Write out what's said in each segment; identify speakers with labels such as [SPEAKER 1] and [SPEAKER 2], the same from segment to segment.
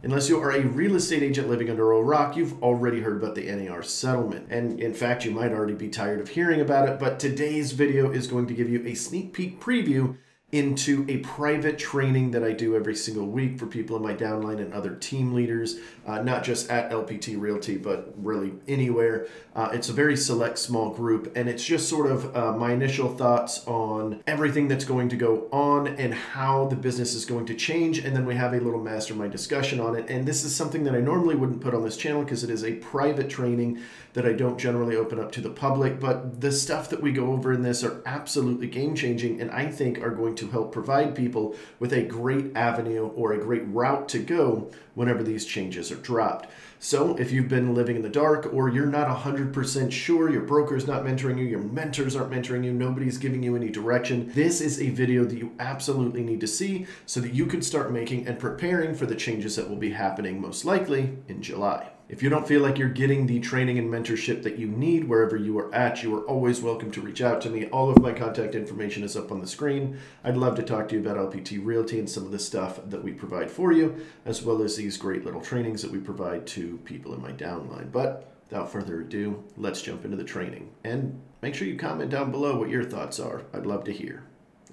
[SPEAKER 1] Unless you are a real estate agent living under a rock, you've already heard about the NAR settlement. And in fact, you might already be tired of hearing about it, but today's video is going to give you a sneak peek preview into a private training that I do every single week for people in my downline and other team leaders, not just at LPT Realty, but really anywhere. It's a very select small group, and it's just sort of my initial thoughts on everything that's going to go on and how the business is going to change, and then we have a little mastermind discussion on it. And this is something that I normally wouldn't put on this channel because it is a private training that I don't generally open up to the public, but the stuff that we go over in this are absolutely game-changing, and I think are going to help provide people with a great avenue or a great route to go whenever these changes are dropped. So if you've been living in the dark, or you're not 100% sure, your broker's not mentoring you, your mentors aren't mentoring you, nobody's giving you any direction, this is a video that you absolutely need to see so that you can start making and preparing for the changes that will be happening most likely in July. If you don't feel like you're getting the training and mentorship that you need wherever you are at, you are always welcome to reach out to me. All of my contact information is up on the screen. I'd love to talk to you about LPT Realty and some of the stuff that we provide for you, as well as these great little trainings that we provide to people in my downline. But without further ado, let's jump into the training. And make sure you comment down below what your thoughts are. I'd love to hear.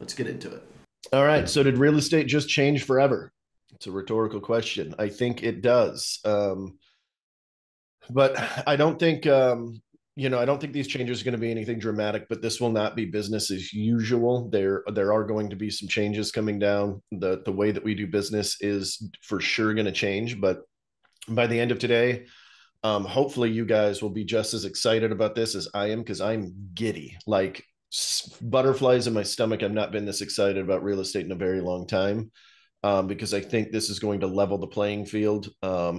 [SPEAKER 1] Let's get into it. All right, so did real estate just change forever? It's a rhetorical question. I think it does. But I don't think, I don't think these changes are going to be anything dramatic, but this will not be business as usual. There are going to be some changes coming down. The way that we do business is for sure going to change, but by the end of today, hopefully you guys will be just as excited about this as I am, because I'm giddy, like butterflies in my stomach. I've not been this excited about real estate in a very long time. Because I think this is going to level the playing field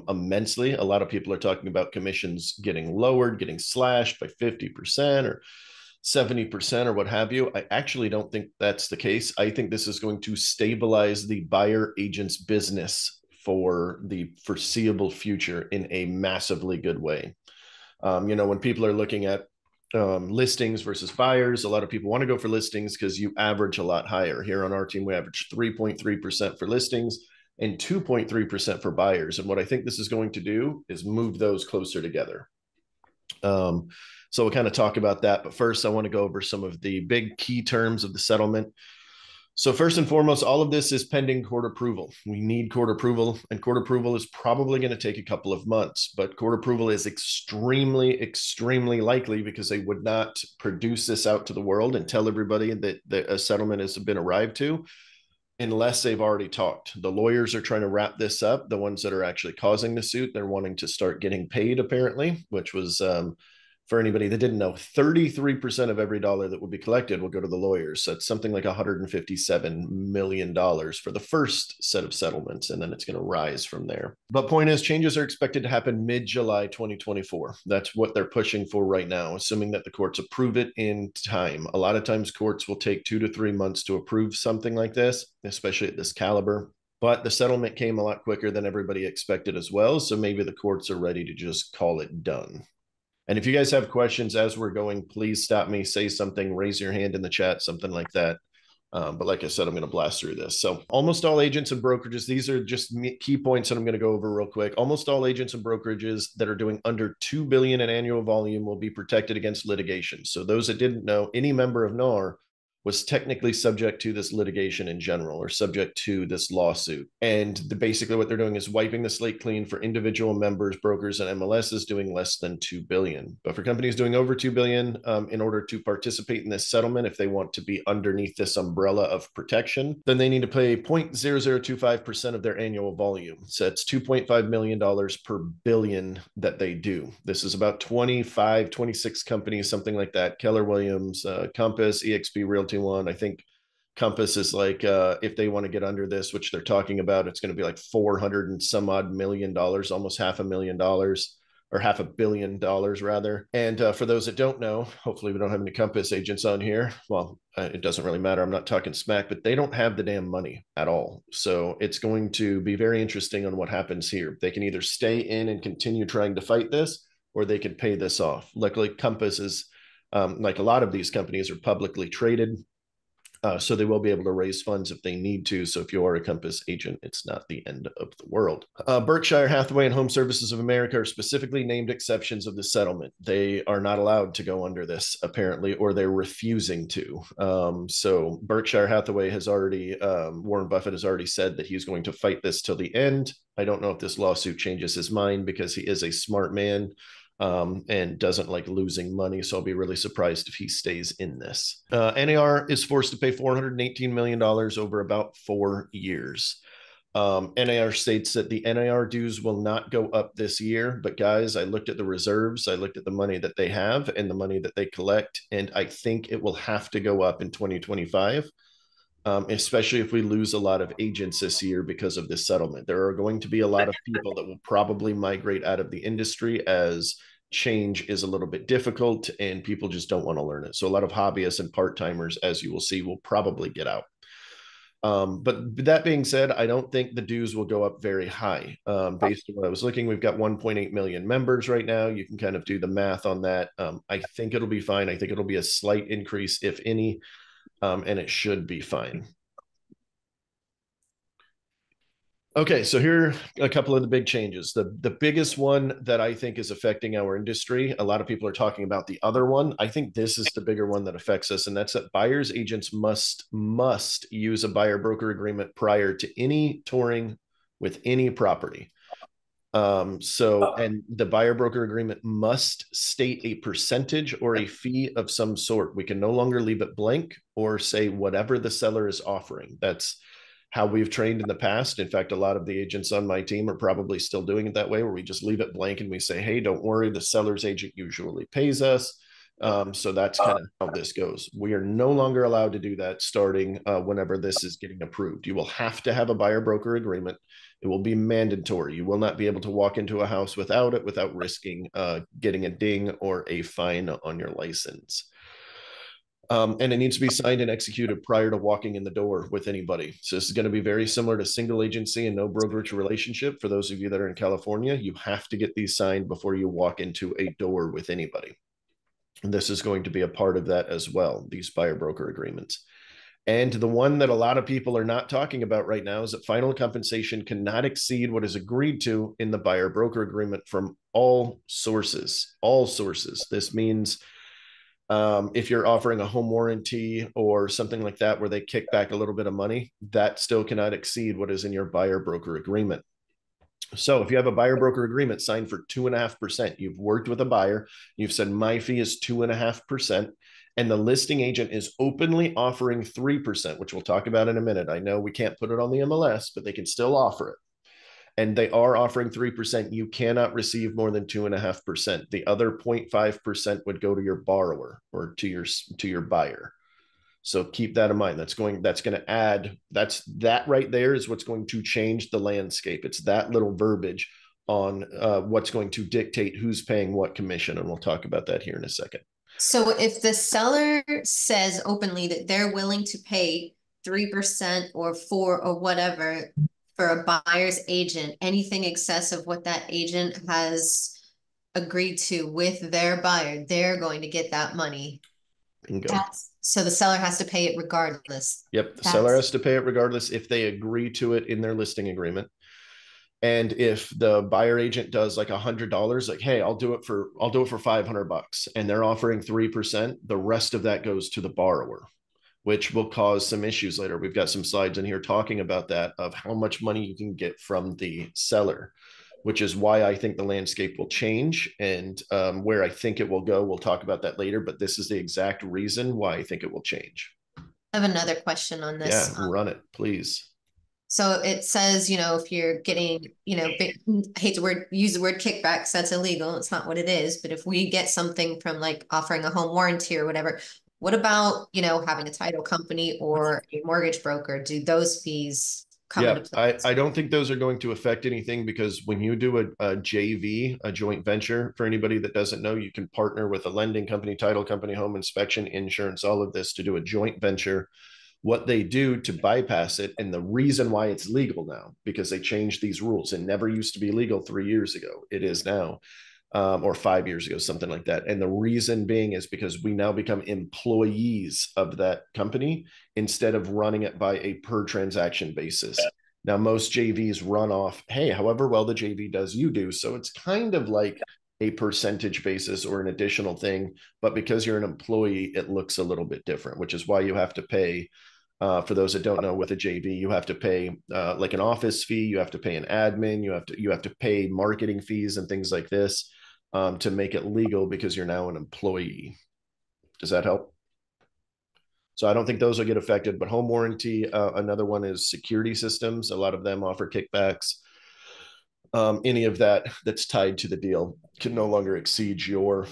[SPEAKER 1] immensely. A lot of people are talking about commissions getting lowered, getting slashed by 50% or 70% or what have you. I actually don't think that's the case. I think this is going to stabilize the buyer agent's business for the foreseeable future in a massively good way. When people are looking at listings versus buyers, a lot of people want to go for listings because you average a lot higher. Here on our team, we average 3.3% for listings and 2.3% for buyers. And what I think this is going to do is move those closer together. So we'll kind of talk about that. But first, I want to go over some of the big key terms of the settlement. So first and foremost, all of this is pending court approval. We need court approval, and court approval is probably going to take a couple of months, but court approval is extremely, extremely likely because they would not produce this out to the world and tell everybody that a settlement has been arrived to unless they've already talked. The lawyers are trying to wrap this up. The ones that are actually causing the suit, they're wanting to start getting paid apparently, which was, for anybody that didn't know, 33% of every dollar that will be collected will go to the lawyers. So it's something like $157 million for the first set of settlements, and then it's going to rise from there. But point is, changes are expected to happen mid-July 2024. That's what they're pushing for right now, assuming that the courts approve it in time. A lot of times courts will take 2 to 3 months to approve something like this, especially at this caliber. But the settlement came a lot quicker than everybody expected as well. So maybe the courts are ready to just call it done. And if you guys have questions as we're going, please stop me, say something, raise your hand in the chat, something like that. But like I said, I'm going to blast through this. So almost all agents and brokerages, these are just key points that I'm going to go over real quick. Almost all agents and brokerages that are doing under $2 billion in annual volume will be protected against litigation. So those that didn't know, any member of NAR was technically subject to this litigation in general, or subject to this lawsuit. And basically what they're doing is wiping the slate clean for individual members, brokers, and MLSs doing less than $2 billion. But for companies doing over $2 billion, in order to participate in this settlement, if they want to be underneath this umbrella of protection, then they need to pay 0.0025% of their annual volume. So that's $2.5 million per billion that they do. This is about 25, 26 companies, something like that. Keller Williams, Compass, eXp Realty One. I think Compass is like, if they want to get under this, which they're talking about, it's going to be like 400 and some odd million dollars, almost $500,000 or $500 million rather. And for those that don't know, hopefully we don't have any Compass agents on here. Well, it doesn't really matter. I'm not talking smack, but they don't have the damn money at all. So it's going to be very interesting on what happens here. They can either stay in and continue trying to fight this, or they could pay this off. Luckily, Compass is, like a lot of these companies, are publicly traded. So they will be able to raise funds if they need to. So if you are a Compass agent, it's not the end of the world. Berkshire Hathaway and Home Services of America are specifically named exceptions of the settlement. They are not allowed to go under this, apparently, or they're refusing to. So Berkshire Hathaway has already, Warren Buffett has already said that he's going to fight this till the end. I don't know if this lawsuit changes his mind because he is a smart man. And doesn't like losing money. So I'll be really surprised if he stays in this. NAR is forced to pay $418 million over about 4 years. NAR states that the NAR dues will not go up this year. But guys, I looked at the reserves, I looked at the money that they have and the money that they collect, and I think it will have to go up in 2025. Especially if we lose a lot of agents this year because of this settlement. There are going to be a lot of people that will probably migrate out of the industry as change is a little bit difficult and people just don't want to learn it. So a lot of hobbyists and part-timers, as you will see, will probably get out. But that being said, I don't think the dues will go up very high. Based on what I was looking, we've got 1.8 million members right now. You can kind of do the math on that. I think it'll be fine. I think it'll be a slight increase, if any. And it should be fine. Okay, so here are a couple of the big changes. The biggest one that I think is affecting our industry, a lot of people are talking about the other one. I think this is the bigger one that affects us, and that's that buyers agents must use a buyer broker agreement prior to any touring with any property. And the buyer broker agreement must state a percentage or a fee of some sort. We can no longer leave it blank or say whatever the seller is offering. That's how we've trained in the past. In fact, a lot of the agents on my team are probably still doing it that way, where we just leave it blank and we say, hey, don't worry, the seller's agent usually pays us. So that's kind of how this goes. We are no longer allowed to do that starting whenever this is getting approved. You will have to have a buyer broker agreement. It will be mandatory. You will not be able to walk into a house without it, without risking getting a ding or a fine on your license. And it needs to be signed and executed prior to walking in the door with anybody. So this is going to be very similar to single agency and no brokerage relationship. For those of you that are in California, you have to get these signed before you walk into a door with anybody. And this is going to be a part of that as well, these buyer broker agreements. And the one that a lot of people are not talking about right now is that final compensation cannot exceed what is agreed to in the buyer broker agreement from all sources. All sources. This means if you're offering a home warranty or something like that, where they kick back a little bit of money, that still cannot exceed what is in your buyer broker agreement. So if you have a buyer broker agreement signed for 2.5%, you've worked with a buyer, you've said my fee is 2.5%, and the listing agent is openly offering 3%, which we'll talk about in a minute. I know we can't put it on the MLS, but they can still offer it. And they are offering 3%. You cannot receive more than 2.5%. The other 0.5% would go to your borrower or to your buyer. So keep that in mind. That's going to add, that right there is what's going to change the landscape. It's that little verbiage on what's going to dictate who's paying what commission. And we'll talk about that here in a second.
[SPEAKER 2] So if the seller says openly that they're willing to pay 3% or 4 or whatever for a buyer's agent, anything excess of what that agent has agreed to with their buyer, they're going to get that money.
[SPEAKER 1] Bingo.
[SPEAKER 2] So the seller has to pay it regardless.
[SPEAKER 1] Yep. The seller has to pay it regardless if they agree to it in their listing agreement. And if the buyer agent does like $100, like, hey, I'll do it for $500, and they're offering 3%, the rest of that goes to the borrower, which will cause some issues later. We've got some slides in here talking about that, of how much money you can get from the seller, which is why I think the landscape will change, and where I think it will go. We'll talk about that later, but this is the exact reason why I think it will change.
[SPEAKER 2] I have another question on this.
[SPEAKER 1] Yeah, run it, please.
[SPEAKER 2] So it says, if you're getting, I hate to use the word kickbacks, that's illegal. It's not what it is. But if we get something from like offering a home warranty or whatever, what about, having a title company or a mortgage broker? Do those fees come into play?
[SPEAKER 1] I don't think those are going to affect anything, because when you do a JV, a joint venture, for anybody that doesn't know, you can partner with a lending company, title company, home inspection, insurance, all of this to do a joint venture. What they do to bypass it, and the reason why it's legal now, because they changed these rules. It never used to be legal 3 years ago. It is now. or 5 years ago, something like that. And the reason being is because we now become employees of that company instead of running it by a per transaction basis. Now, most JVs run off, hey, however well the JV does, you do. So it's kind of like a percentage basis or an additional thing. But because you're an employee, it looks a little bit different, which is why you have to pay. For those that don't know, with a JV, you have to pay like an office fee, you have to pay an admin, you have to pay marketing fees and things like this to make it legal because you're now an employee. Does that help? So I don't think those will get affected, but home warranty, another one is security systems. A lot of them offer kickbacks. Any of that that's tied to the deal can no longer exceed your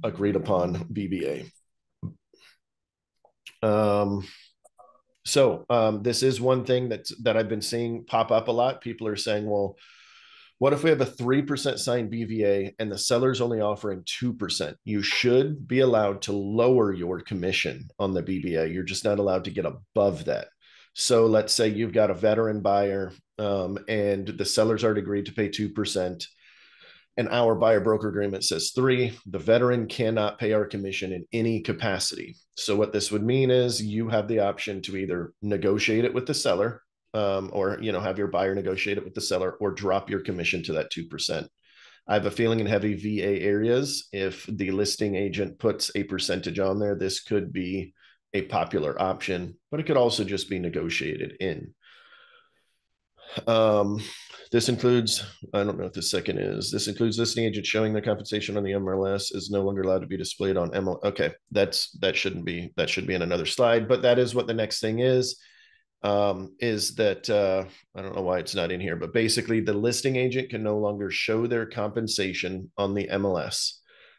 [SPEAKER 1] agreed upon BBA. This is one thing that I've been seeing pop up a lot. People are saying, well, what if we have a 3% signed BVA and the seller's only offering 2%? You should be allowed to lower your commission on the BVA. You're just not allowed to get above that. So let's say you've got a veteran buyer and the seller's already agreed to pay 2%. And our buyer broker agreement says 3. The veteran cannot pay our commission in any capacity. So what this would mean is you have the option to either negotiate it with the seller, or have your buyer negotiate it with the seller, or drop your commission to that 2%. I have a feeling in heavy VA areas, if the listing agent puts a percentage on there, this could be a popular option, but it could also just be negotiated in. Um, this includes, I don't know what the second is. This includes listing agents showing their compensation on the MLS is no longer allowed to be displayed on ML. Okay, that shouldn't be, that should be in another slide, but that is what the next thing is that I don't know why it's not in here, but basically the listing agent can no longer show their compensation on the MLS.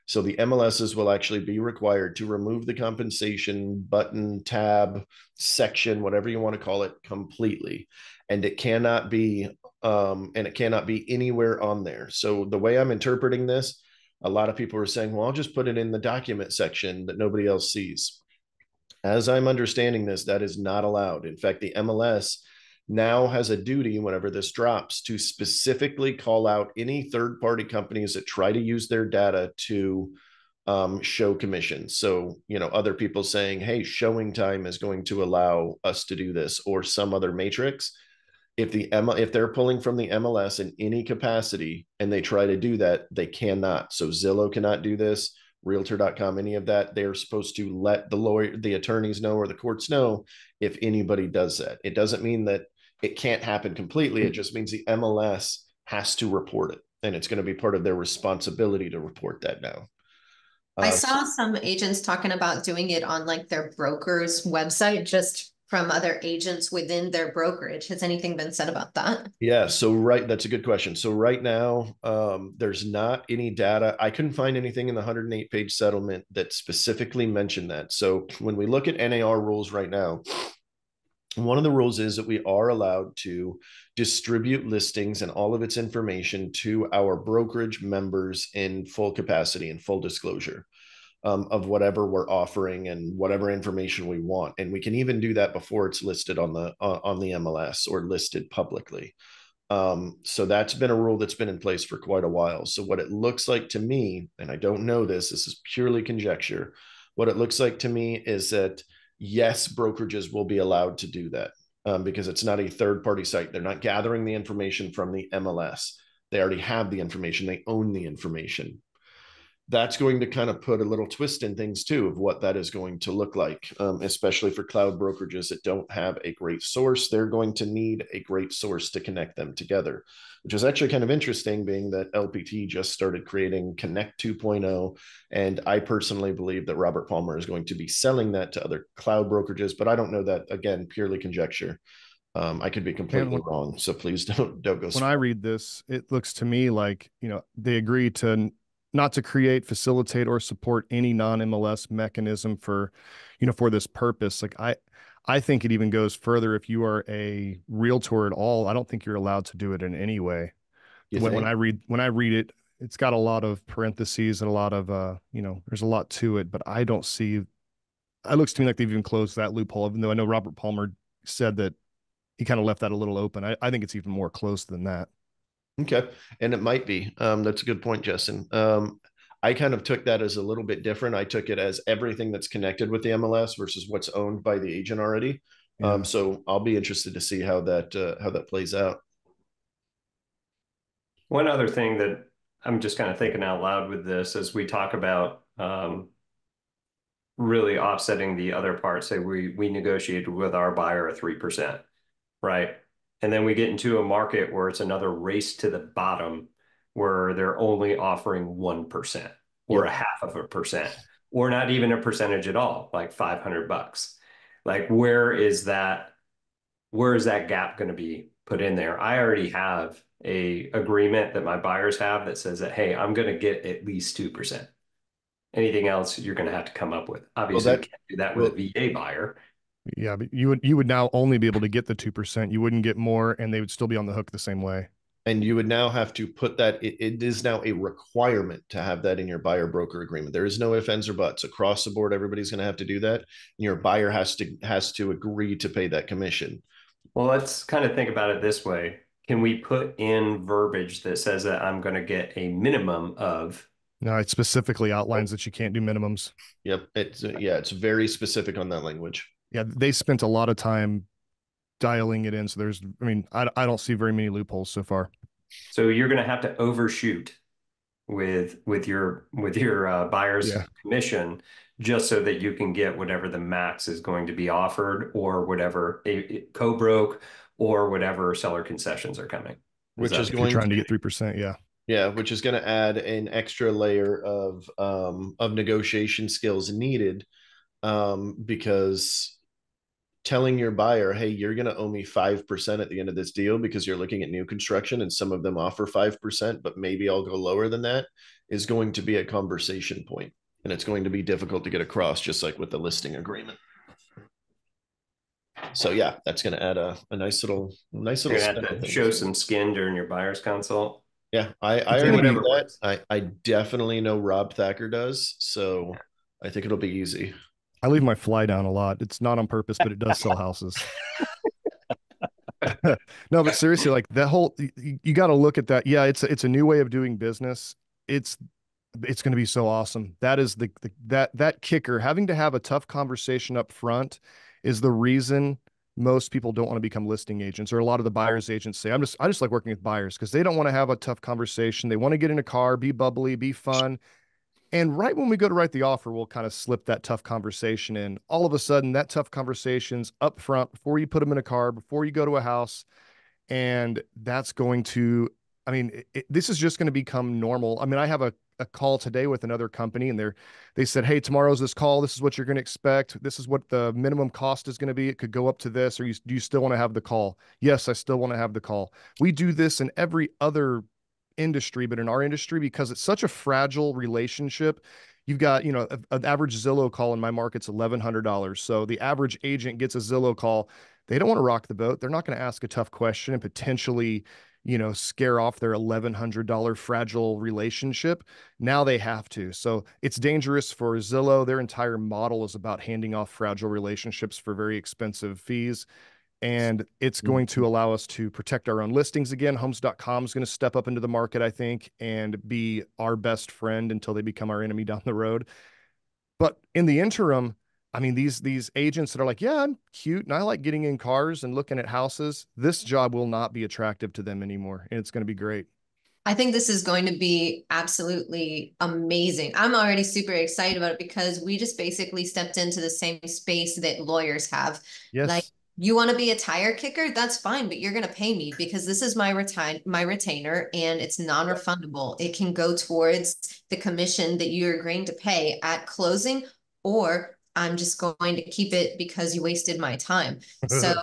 [SPEAKER 1] So the MLSs will actually be required to remove the compensation button, tab, section, whatever you want to call it, completely. And it cannot be anywhere on there. So the way I'm interpreting this, a lot of people are saying, well, I'll just put it in the document section that nobody else sees. As I'm understanding this, that is not allowed. In fact, the MLS now has a duty whenever this drops to specifically call out any third-party companies that try to use their data to show commissions. So, other people saying, hey, showing time is going to allow us to do this, or some other matrix. If they're pulling from the MLS in any capacity and they try to do that, they cannot. So Zillow cannot do this, realtor.com, any of that. They're supposed to let the attorneys know, or the courts know, if anybody does that. It doesn't mean that it can't happen completely. It just means the MLS has to report it, and it's going to be part of their responsibility to report that now.
[SPEAKER 2] I saw some agents talking about doing it on like their broker's website, just from other agents within their brokerage. Has anything been said about that?
[SPEAKER 1] Yeah, that's a good question. So right now, there's not any data. I couldn't find anything in the 108-page settlement that specifically mentioned that. So when we look at NAR rules right now, one of the rules is that we are allowed to distribute listings and all of its information to our brokerage members in full capacity and full disclosure of whatever we're offering and whatever information we want. And we can even do that before it's listed on the MLS or listed publicly. So that's been a rule that's been in place for quite a while. So what it looks like to me, and I don't know this is purely conjecture. What it looks like to me is that yes, brokerages will be allowed to do that because it's not a third-party site. They're not gathering the information from the MLS. They already have the information. They own the information. That's going to kind of put a little twist in things too, of what that is going to look like, especially for cloud brokerages that don't have a great source. They're going to need a great source to connect them together, which is actually kind of interesting, being that LPT just started creating Connect 2.0. And I personally believe that Robert Palmer is going to be selling that to other cloud brokerages, but I don't know that, again, purely conjecture. I could be completely wrong. So please don't go.
[SPEAKER 3] When I read this, it looks to me like, they agree to not to create, facilitate, or support any non-MLS mechanism for, for this purpose. Like I think it even goes further. If you are a realtor at all, I don't think you're allowed to do it in any way. When I read it, it's got a lot of parentheses and a lot of, there's a lot to it, but I don't see, it looks to me like they've even closed that loophole, even though I know Robert Palmer said that he kind of left that a little open. I think it's even more close than that.
[SPEAKER 1] Okay. And it might be. That's a good point, Justin. I kind of took that as a little bit different. I took it as everything that's connected with the MLS versus what's owned by the agent already.
[SPEAKER 3] Yeah.
[SPEAKER 1] So I'll be interested to see how that plays out.
[SPEAKER 4] One other thing that I'm just kind of thinking out loud with this as we talk about really offsetting the other part, say we negotiated with our buyer at 3%, right? And then we get into a market where it's another race to the bottom where they're only offering 1% or
[SPEAKER 1] Yep.
[SPEAKER 4] a half of a percent, or not even a percentage at all, like $500. Like where is that gap going to be put in there? I already have a agreement that my buyers have that says that, hey, I'm going to get at least 2%. Anything else you're going to have to come up with.
[SPEAKER 1] Well,
[SPEAKER 4] Obviously, you
[SPEAKER 1] that
[SPEAKER 4] can't do that with a
[SPEAKER 1] well,
[SPEAKER 4] VA buyer.
[SPEAKER 3] Yeah, but you would now only be able to get the 2%. You wouldn't get more, and they would still be on the hook the same way.
[SPEAKER 1] and you would now have to put that. It is now a requirement to have that in your buyer broker agreement. There is no ifs, ands, or buts across the board. Everybody's going to have to do that, and your buyer has to agree to pay that commission.
[SPEAKER 4] Well, let's kind of think about it this way. Can we put in verbiage that says that I'm going to get a minimum of?
[SPEAKER 3] No, it specifically outlines that you can't do minimums.
[SPEAKER 1] Yep. It's very specific on that language.
[SPEAKER 3] Yeah, they spent a lot of time dialing it in. So I mean, I don't see very many loopholes so far.
[SPEAKER 4] So you're going to have to overshoot with your buyer's
[SPEAKER 3] Yeah.
[SPEAKER 4] commission just so that you can get whatever the max is going to be offered or whatever a co-broke or whatever seller concessions are coming.
[SPEAKER 1] Which is
[SPEAKER 3] If you're
[SPEAKER 1] going
[SPEAKER 3] trying to
[SPEAKER 1] to
[SPEAKER 3] get 3%, yeah.
[SPEAKER 1] Yeah, which is going to add an extra layer of negotiation skills needed, because telling your buyer, hey, you're going to owe me 5% at the end of this deal because you're looking at new construction and some of them offer 5%, but maybe I'll go lower than that, is going to be a conversation point. And it's going to be difficult to get across, just like with the listing agreement. So yeah, that's going to add a nice little
[SPEAKER 4] You're
[SPEAKER 1] spin
[SPEAKER 4] gonna have
[SPEAKER 1] on
[SPEAKER 4] to
[SPEAKER 1] things.
[SPEAKER 4] show some skin during your buyer's consult.
[SPEAKER 1] Yeah, I
[SPEAKER 3] It's
[SPEAKER 4] Do
[SPEAKER 3] going to
[SPEAKER 1] already do
[SPEAKER 3] be,
[SPEAKER 4] whatever
[SPEAKER 1] that.
[SPEAKER 4] works.
[SPEAKER 1] I definitely know Rob Thacker does, so I think it'll be easy.
[SPEAKER 3] I leave my fly down a lot. It's not on purpose, but it does sell houses. No, but seriously, like that whole, you got to look at that. Yeah, it's a new way of doing business. It's it's going to be so awesome. That is that kicker. Having to have a tough conversation up front is the reason most people don't want to become listing agents, or a lot of the buyers agents say, I just like working with buyers because they don't want to have a tough conversation. They want to get in a car, be bubbly, be fun. And right when we go to write the offer, we'll kind of slip that tough conversation in. All of a sudden, that tough conversation's up front before you put them in a car, before you go to a house. And that's going to, I mean, this is just going to become normal. I mean, I have a call today with another company, and they said, hey, tomorrow's this call. This is what you're going to expect. This is what the minimum cost is going to be. It could go up to this, or do you still want to have the call? Yes, I still want to have the call. We do this in every other industry, but in our industry, because it's such a fragile relationship, you've got, an average Zillow call in my market's $1,100. So the average agent gets a Zillow call. They don't want to rock the boat. They're not going to ask a tough question and potentially, scare off their $1,100 fragile relationship. Now they have to. So it's dangerous for Zillow. Their entire model is about handing off fragile relationships for very expensive fees. And it's going to allow us to protect our own listings again. Homes.com is going to step up into the market, I think, and be our best friend until they become our enemy down the road. But in the interim, I mean, these agents that are like, yeah, I'm cute and I like getting in cars and looking at houses, this job will not be attractive to them anymore. And it's going to be great.
[SPEAKER 2] I think this is going to be absolutely amazing. I'm already super excited about it because we just basically stepped into the same space that lawyers have. Like,
[SPEAKER 3] Yes.
[SPEAKER 2] you want to be a tire kicker? That's fine, but you're going to pay me because this is my retainer and it's non-refundable. It can go towards the commission that you're agreeing to pay at closing, or I'm just going to keep it because you wasted my time. So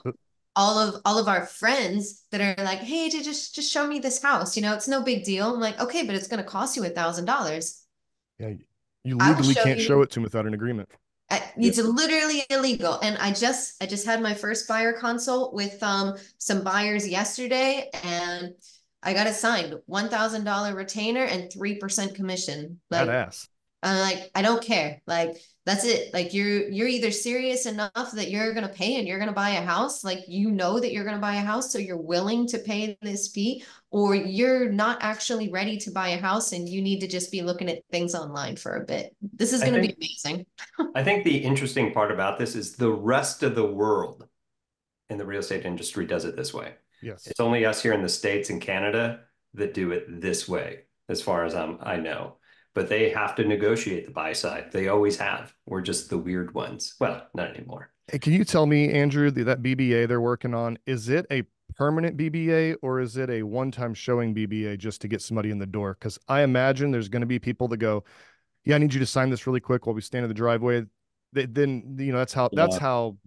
[SPEAKER 2] all of our friends that are like, hey, just show me this house. It's no big deal. I'm like, okay, but it's going to cost you $1,000.
[SPEAKER 3] Yeah. You
[SPEAKER 2] I will
[SPEAKER 3] legally
[SPEAKER 2] show
[SPEAKER 3] can't show
[SPEAKER 2] you.
[SPEAKER 3] it to them without an agreement.
[SPEAKER 2] It's literally illegal. And I just had my first buyer consult with some buyers yesterday, and I got it signed. $1,000 retainer and 3% commission. Like,
[SPEAKER 3] Badass.
[SPEAKER 2] Like, I don't care. Like, that's it. Like, you're either serious enough that you're gonna pay and you're gonna buy a house, like you know that you're gonna buy a house, so you're willing to pay this fee, or you're not actually ready to buy a house and you need to just be looking at things online for a bit. This is
[SPEAKER 4] I
[SPEAKER 2] gonna be
[SPEAKER 4] think
[SPEAKER 2] amazing.
[SPEAKER 4] I think the interesting part about this is the rest of the world in the real estate industry does it this way.
[SPEAKER 3] Yes.
[SPEAKER 4] It's only us here in the States and Canada that do it this way, as far as I know. But they have to negotiate the buy side. They always have. We're just the weird ones. Well, not anymore.
[SPEAKER 3] Hey, can you tell me, Andrew, that BBA they're working on, is it a permanent BBA or is it a one-time showing BBA just to get somebody in the door? Because I imagine there's going to be people that go, yeah, I need you to sign this really quick while we stand in the driveway. Then, that's how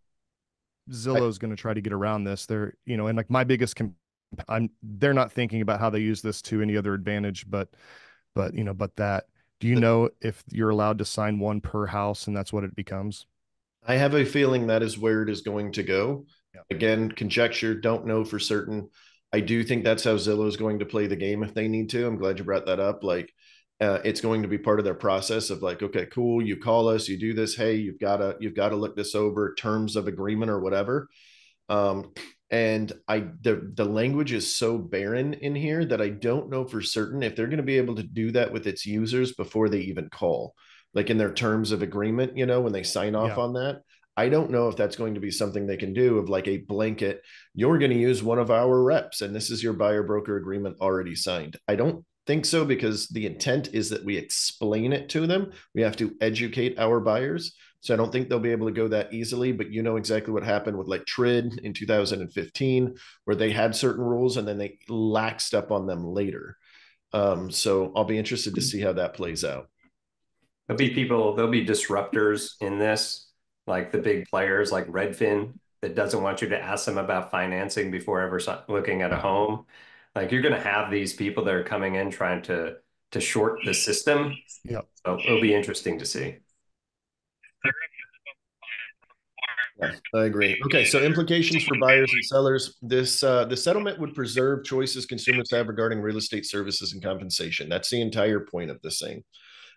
[SPEAKER 3] Zillow's going to try to get around this. And like my biggest, they're not thinking about how they use this to any other advantage, but that, do you know if you're allowed to sign one per house and that's what it becomes?
[SPEAKER 1] I have a feeling that is where it is going to go.
[SPEAKER 3] Yeah.
[SPEAKER 1] Again, conjecture, don't know for certain. I do think that's how Zillow is going to play the game if they need to. I'm glad you brought that up. Like, it's going to be part of their process of like, okay, cool, you call us, you do this. Hey, you've got to look this over, terms of agreement or whatever. Um, and the language is so barren in here that I don't know for certain if they're going to be able to do that with its users before they even call, like in their terms of agreement, when they sign off
[SPEAKER 3] Yeah.
[SPEAKER 1] on that. I don't know if that's going to be something they can do of like a blanket, you're going to use one of our reps and this is your buyer broker agreement already signed. I don't think so, because the intent is that we explain it to them. We have to educate our buyers. So I don't think they'll be able to go that easily, but you know exactly what happened with like TRID in 2015, where they had certain rules and then they laxed up on them later. So I'll be interested to see how that plays out.
[SPEAKER 4] There'll be disruptors in this, like the big players like Redfin that doesn't want you to ask them about financing before ever looking at a home. Like you're going to have these people that are coming in trying to short the system.
[SPEAKER 3] Yeah.
[SPEAKER 4] So it'll be interesting to see.
[SPEAKER 1] Yeah, I agree. Okay, so implications for buyers and sellers. The settlement would preserve choices consumers have regarding real estate services and compensation. That's the entire point of this thing.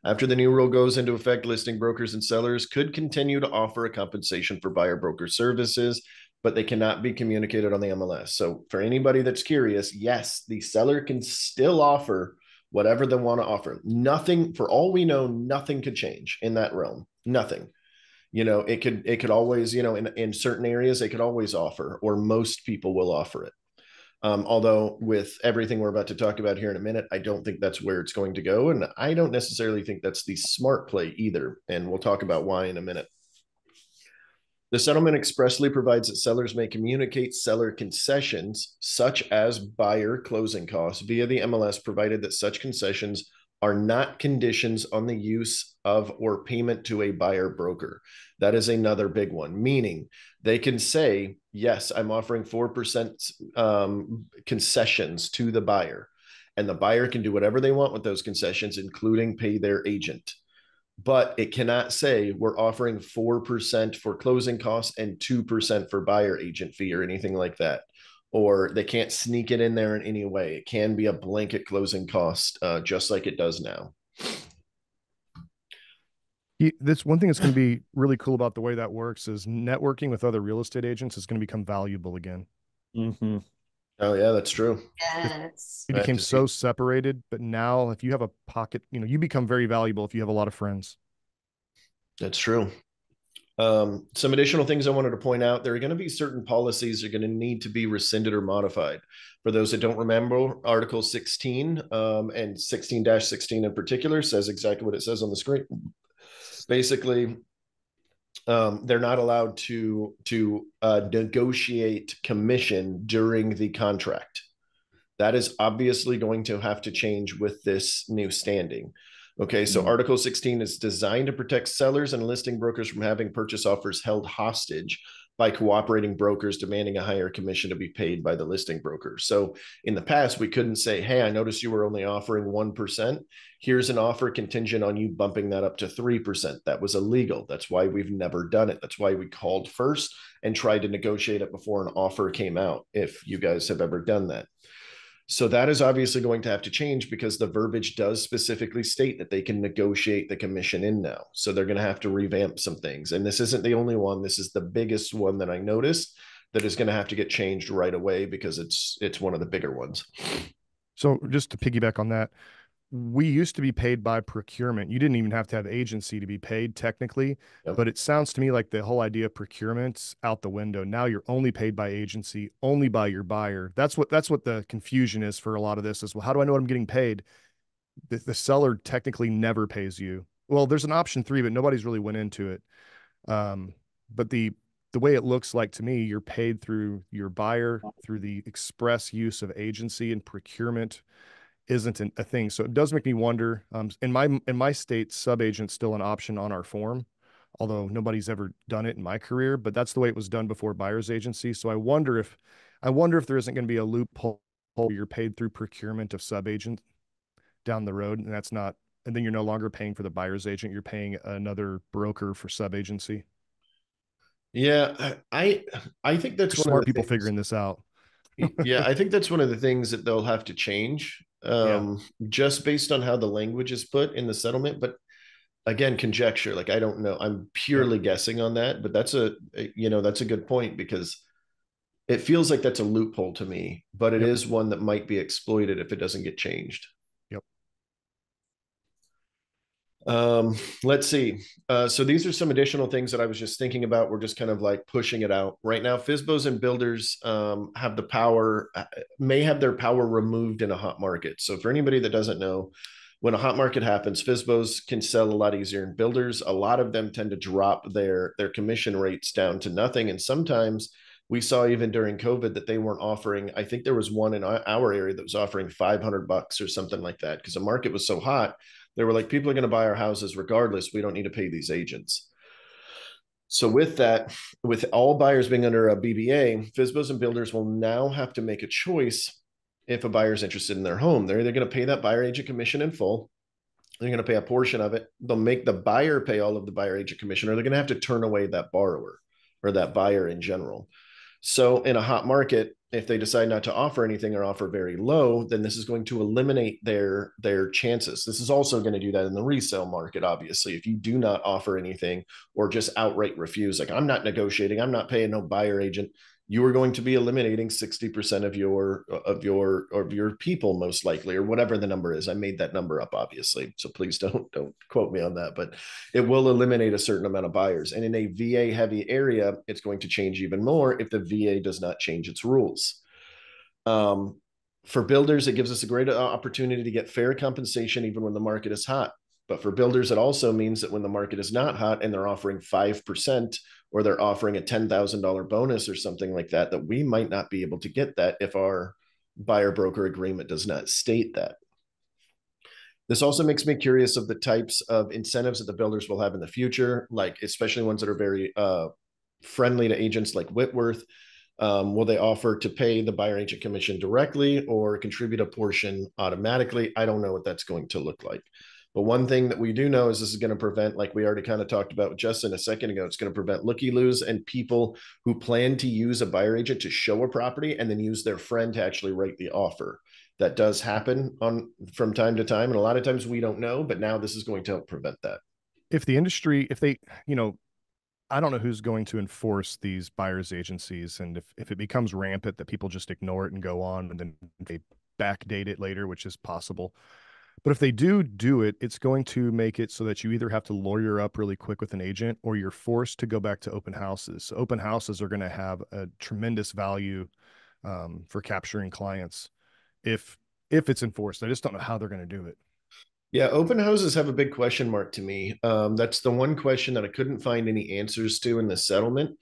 [SPEAKER 1] After the new rule goes into effect, listing brokers and sellers could continue to offer a compensation for buyer broker services, but they cannot be communicated on the MLS. So for anybody that's curious, yes, the seller can still offer whatever they want to offer. Nothing, for all we know, nothing could change in that realm. Nothing. It could always, in certain areas, they could always offer, or most people will offer it. Although with everything we're about to talk about here in a minute, I don't think that's where it's going to go. And I don't necessarily think that's the smart play either. And we'll talk about why in a minute. The settlement expressly provides that sellers may communicate seller concessions, such as buyer closing costs, via the MLS, provided that such concessions are not conditions on the use of or payment to a buyer broker. That is another big one, meaning they can say, yes, I'm offering 4% concessions to the buyer, and the buyer can do whatever they want with those concessions, including pay their agent. But it cannot say we're offering 4% for closing costs and 2% for buyer agent fee or anything like that. Or they can't sneak it in there in any way. It can be a blanket closing cost, just like it does now.
[SPEAKER 3] This one thing that's going to be really cool about the way that works is networking with other real estate agents is going to become valuable again.
[SPEAKER 1] Mm-hmm. Oh yeah, that's true.
[SPEAKER 2] Yes.
[SPEAKER 3] It became so separated, but now if you have a pocket, you become very valuable if you have a lot of friends.
[SPEAKER 1] That's true. Some additional things I wanted to point out. There are going to be certain policies that are going to need to be rescinded or modified. For those that don't remember, Article 16 and 16-16 in particular says exactly what it says on the screen. Basically, they're not allowed to negotiate commission during the contract. That is obviously going to have to change with this new standing. Okay, so Article 16 is designed to protect sellers and listing brokers from having purchase offers held hostage by cooperating brokers demanding a higher commission to be paid by the listing broker. So in the past, we couldn't say, hey, I noticed you were only offering 1%. Here's an offer contingent on you bumping that up to 3%. That was illegal. That's why we've never done it. That's why we called first and tried to negotiate it before an offer came out, if you guys have ever done that. So that is obviously going to have to change because the verbiage does specifically state that they can negotiate the commission in now. So they're going to have to revamp some things. And this isn't the only one. This is the biggest one that I noticed that is going to have to get changed right away because it's one of the bigger ones.
[SPEAKER 3] So just to piggyback on that, we used to be paid by procurement. You didn't even have to have agency to be paid technically,
[SPEAKER 1] Yep.
[SPEAKER 3] but it sounds to me like the whole idea of procurement's out the window. Now you're only paid by agency, only by your buyer. That's what the confusion is for a lot of this is, well, how do I know what I'm getting paid? The seller technically never pays you. Well, there's an option 3, but nobody's really went into it. But the way it looks like to me, you're paid through your buyer through the express use of agency, and procurement isn't a thing. So it does make me wonder. In my state, sub-agent's still an option on our form, although nobody's ever done it in my career. But that's the way it was done before buyer's agency. So I wonder if there isn't going to be a loophole where you're paid through procurement of sub-agent down the road, and that's not. And then you're no longer paying for the buyer's agent. You're paying another broker for sub-agency.
[SPEAKER 1] Yeah, I think that's
[SPEAKER 3] There's
[SPEAKER 1] one of
[SPEAKER 3] smart
[SPEAKER 1] the
[SPEAKER 3] people
[SPEAKER 1] things.
[SPEAKER 3] figuring this out.
[SPEAKER 1] Yeah, I think that's one of the things that they'll have to change,
[SPEAKER 3] Yeah.
[SPEAKER 1] just based on how the language is put in the settlement. But again, conjecture. Like I don't know. I'm
[SPEAKER 3] Yep.
[SPEAKER 1] purely guessing on that. But that's a good point because it feels like that's a loophole to me. But it
[SPEAKER 3] Yep.
[SPEAKER 1] is one that might be exploited if it doesn't get changed.
[SPEAKER 3] Yep.
[SPEAKER 1] Let's see. So these are some additional things that I was just thinking about. We're just kind of like pushing it out right now. FSBOs and builders have the power, may have their power removed in a hot market. So for anybody that doesn't know, when a hot market happens, FSBOs can sell a lot easier, and builders, a lot of them tend to drop their commission rates down to nothing. And sometimes we saw even during COVID that they weren't offering. I think there was one in our area that was offering $500 or something like that because the market was so hot. They were like, people are going to buy our houses regardless. We don't need to pay these agents. So with that, with all buyers being under a BBA, FSBOs and builders will now have to make a choice if a buyer is interested in their home. They're either going to pay that buyer agent commission in full, they're going to pay a portion of it, they'll make the buyer pay all of the buyer agent commission, or they're going to have to turn away that borrower or that buyer in general. So in a hot market, if they decide not to offer anything or offer very low, then this is going to eliminate their chances. This is also going to do that in the resale market, obviously. If you do not offer anything or just outright refuse, like I'm not negotiating, I'm not paying no buyer agent, you are going to be eliminating 60% of your people, most likely, or whatever the number is. I made that number up, obviously, so please don't quote me on that, but it will eliminate a certain amount of buyers. And in a VA heavy area, it's going to change even more if the VA does not change its rules. For builders, it gives us a great opportunity to get fair compensation even when the market is hot. But for builders, it also means that when the market is not hot and they're offering 5%, or they're offering a $10,000 bonus or something like that, that we might not be able to get that if our buyer broker agreement does not state that. This also makes me curious of the types of incentives that the builders will have in the future, like especially ones that are very friendly to agents like Whitworth. Will they offer to pay the buyer agent commission directly or contribute a portion automatically? I don't know what that's going to look like. But one thing that we do know is this is going to prevent, like we already kind of talked about with Justin a second ago, it's going to prevent looky-loos and people who plan to use a buyer agent to show a property and then use their friend to actually write the offer. That does happen from time to time. And a lot of times we don't know, but now this is going to help prevent that.
[SPEAKER 3] If the industry, if they, I don't know who's going to enforce these buyers agencies. And if it becomes rampant that people just ignore it and go on and then they backdate it later, which is possible. But if they do it, it's going to make it so that you either have to lawyer up really quick with an agent or you're forced to go back to open houses. So open houses are going to have a tremendous value for capturing clients if it's enforced. I just don't know how they're going to do it.
[SPEAKER 1] Yeah, open houses have a big question mark to me. That's the one question that I couldn't find any answers to in the settlement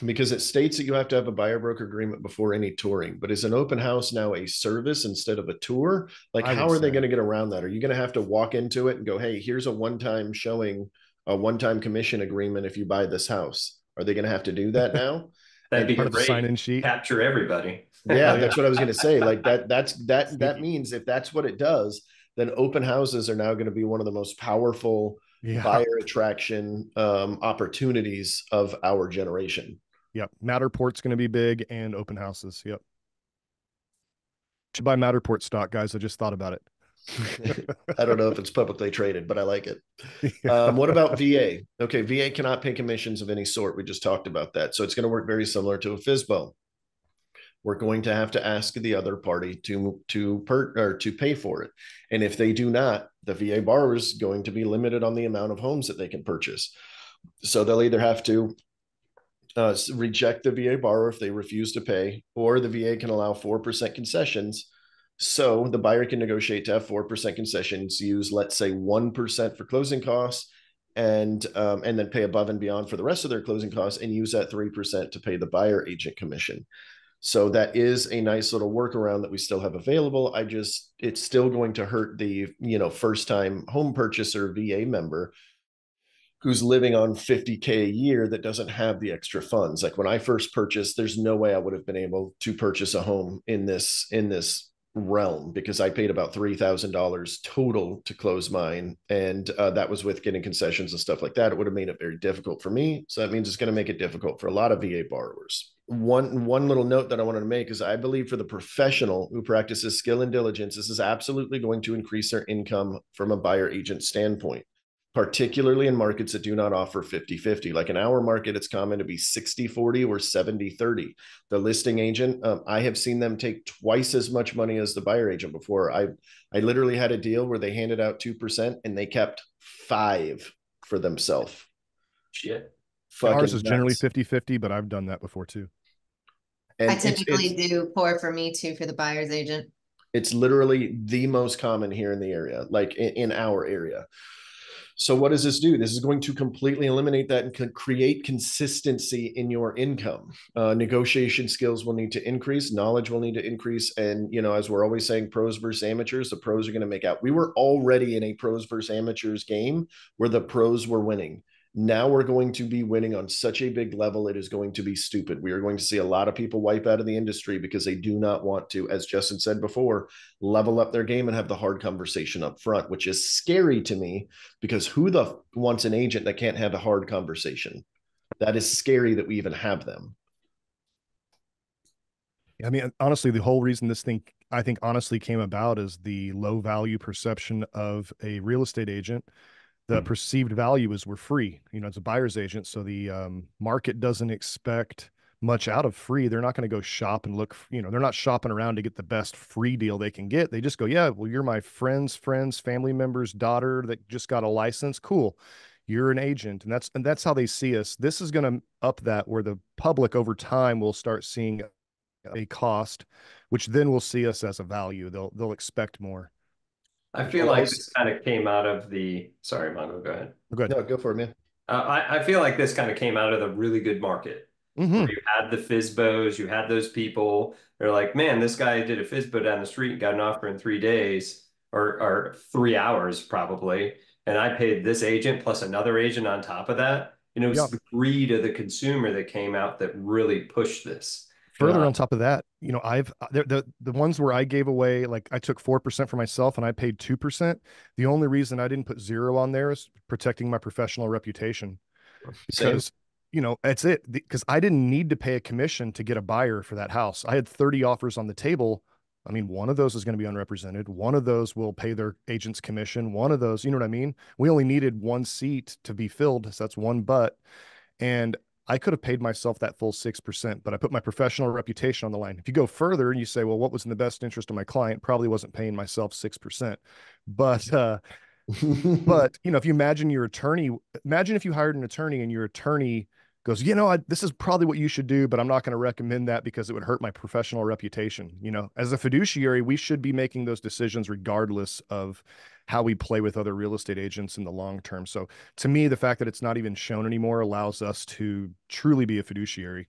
[SPEAKER 1] because it states that you have to have a buyer broker agreement before any touring. But is an open house now a service instead of a tour? Like,
[SPEAKER 3] I
[SPEAKER 1] how
[SPEAKER 3] would
[SPEAKER 1] are they
[SPEAKER 3] say.
[SPEAKER 1] going to get around that? Are you going to have to walk into it and go, hey, here's a one-time showing, a one-time commission agreement if you buy this house? Are they going to have to do that now?
[SPEAKER 4] That'd be
[SPEAKER 3] Part of the
[SPEAKER 4] great.
[SPEAKER 3] sign-in sheet.
[SPEAKER 4] Capture everybody.
[SPEAKER 1] Yeah, that's what I was going to say. Like that means if that's what it does, then open houses are now going to be one of the most powerful
[SPEAKER 3] Yeah.
[SPEAKER 1] buyer attraction opportunities of our generation.
[SPEAKER 3] Yep. Matterport's going to be big and open houses. Yep. Should buy Matterport stock, guys. I just thought about it.
[SPEAKER 1] I don't know if it's publicly traded, but I like it.
[SPEAKER 3] Yeah.
[SPEAKER 1] What about VA? Okay, VA cannot pay commissions of any sort. We just talked about that. So it's going to work very similar to a FSBO. We're going to have to ask the other party to pay for it. And if they do not, the VA borrower is going to be limited on the amount of homes that they can purchase. So they'll either have to reject the VA borrower if they refuse to pay, or the VA can allow 4% concessions. So the buyer can negotiate to have 4% concessions, use, let's say, 1% for closing costs, and then pay above and beyond for the rest of their closing costs, and use that 3% to pay the buyer agent commission. So that is a nice little workaround that we still have available. It's still going to hurt the, first time home purchaser VA member who's living on 50K a year that doesn't have the extra funds. Like when I first purchased, there's no way I would have been able to purchase a home in this realm, because I paid about $3,000 total to close mine. And that was with getting concessions and stuff like that. It would have made it very difficult for me. So that means it's going to make it difficult for a lot of VA borrowers. One little note that I wanted to make is I believe for the professional who practices skill and diligence, this is absolutely going to increase their income from a buyer agent standpoint, particularly in markets that do not offer 50-50. Like in our market, it's common to be 60-40 or 70-30. The listing agent, I have seen them take twice as much money as the buyer agent before. I literally had a deal where they handed out 2% and they kept 5 for themselves.
[SPEAKER 4] Shit.
[SPEAKER 3] Ours is generally 50-50, but I've done that before too.
[SPEAKER 2] And I typically do pour for me too for the buyer's agent.
[SPEAKER 1] It's literally the most common here in the area, like in our area. So what does this do? This is going to completely eliminate that and create consistency in your income. Negotiation skills will need to increase. Knowledge will need to increase. And, as we're always saying, pros versus amateurs, the pros are going to make out. We were already in a pros versus amateurs game where the pros were winning. Now we're going to be winning on such a big level. It is going to be stupid. We are going to see a lot of people wipe out of the industry because they do not want to, as Justin said before, level up their game and have the hard conversation up front, which is scary to me, because who wants an agent that can't have a hard conversation? That is scary that we even have them.
[SPEAKER 3] I mean, honestly, the whole reason this thing, I think, honestly came about is the low value perception of a real estate agent. The perceived value is we're free, it's a buyer's agent. So the market doesn't expect much out of free. They're not going to go shop and look, they're not shopping around to get the best free deal they can get. They just go, yeah, well, you're my friend's family member's daughter that just got a license. Cool. You're an agent. And that's how they see us. This is going to up that, where the public over time will start seeing a cost, which then will see us as a value. They'll expect more.
[SPEAKER 4] I feel like this kind of came out of sorry, Mongo, go ahead.
[SPEAKER 3] Go ahead.
[SPEAKER 1] No, go for it, man.
[SPEAKER 4] I feel like this kind of came out of the really good market.
[SPEAKER 3] Mm-hmm.
[SPEAKER 4] Where you had the FSBOs, you had those people. They're like, man, this guy did a FSBO down the street and got an offer in 3 days or 3 hours probably. And I paid this agent plus another agent on top of that. It's the greed of the consumer that came out that really pushed this.
[SPEAKER 3] Further on top of that, the ones where I gave away, like I took 4% for myself and I paid 2%. The only reason I didn't put 0 on there is protecting my professional reputation. Because, that's it. Because I didn't need to pay a commission to get a buyer for that house. I had 30 offers on the table. I mean, one of those is going to be unrepresented. One of those will pay their agent's commission. One of those, you know what I mean? We only needed 1 seat to be filled. So that's 1 butt. And I could have paid myself that full 6%, but I put my professional reputation on the line. If you go further and you say, well, what was in the best interest of my client? Probably wasn't paying myself 6%. But, if you imagine imagine if you hired an attorney and your attorney goes, this is probably what you should do, but I'm not going to recommend that because it would hurt my professional reputation. As a fiduciary, we should be making those decisions regardless of how we play with other real estate agents in the long term. So to me, the fact that it's not even shown anymore allows us to truly be a fiduciary.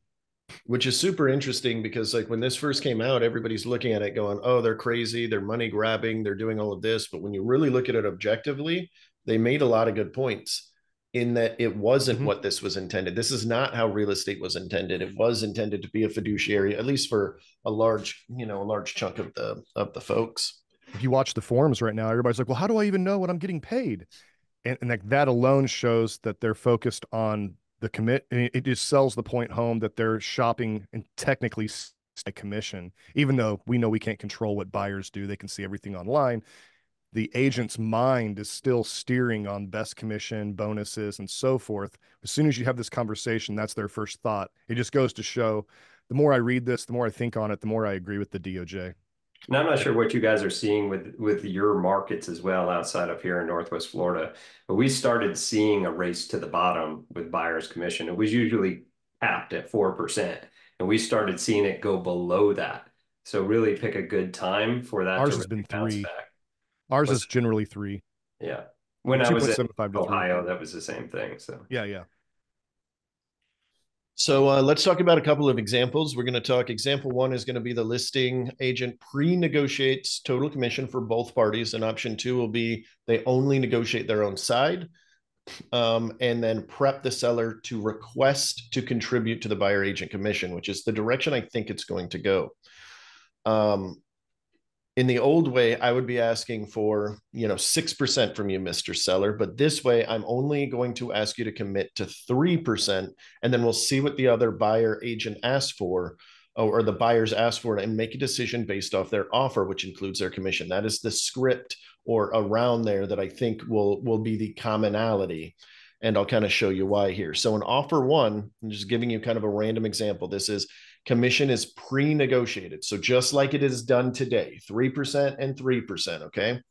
[SPEAKER 1] Which is super interesting, because like when this first came out, everybody's looking at it going, oh, they're crazy, they're money grabbing, they're doing all of this. But when you really look at it objectively, they made a lot of good points in that it wasn't what this was intended. This is not how real estate was intended. It was intended to be a fiduciary, at least for a large chunk of the folks.
[SPEAKER 3] If you watch the forums right now, everybody's like, well, how do I even know what I'm getting paid? And like that alone shows that they're focused on the commit. And it just sells the point home that they're shopping and technically a commission, even though we know we can't control what buyers do. They can see everything online. The agent's mind is still steering on best commission, bonuses, and so forth. As soon as you have this conversation, that's their first thought. It just goes to show, the more I read this, the more I think on it, the more I agree with the DOJ.
[SPEAKER 4] And I'm not sure what you guys are seeing with your markets as well outside of here in Northwest Florida, but we started seeing a race to the bottom with buyer's commission. It was usually capped at 4%, and we started seeing it go below that. So really pick a good time for that
[SPEAKER 3] Ours
[SPEAKER 4] to
[SPEAKER 3] has
[SPEAKER 4] really
[SPEAKER 3] been
[SPEAKER 4] bounce
[SPEAKER 3] 3.
[SPEAKER 4] back.
[SPEAKER 3] Ours is generally 3.
[SPEAKER 4] Yeah. When I was in
[SPEAKER 3] 2.75 to 3.
[SPEAKER 4] Ohio, that was the same thing. So
[SPEAKER 3] Yeah.
[SPEAKER 1] So let's talk about a couple of examples. We're going to talk, example one is going to be the listing agent pre-negotiates total commission for both parties. And option 2 will be they only negotiate their own side, and then prep the seller to request to contribute to the buyer agent commission, which is the direction I think it's going to go. In the old way, I would be asking for, 6% from you, Mr. Seller. But this way, I'm only going to ask you to commit to 3%. And then we'll see what the other buyer agent asks for, or the buyers ask for, and make a decision based off their offer, which includes their commission. That is the script or around there that I think will be the commonality. And I'll kind of show you why here. So in offer 1, I'm just giving you kind of a random example. This is commission is pre-negotiated. So just like it is done today, 3% and 3%, okay?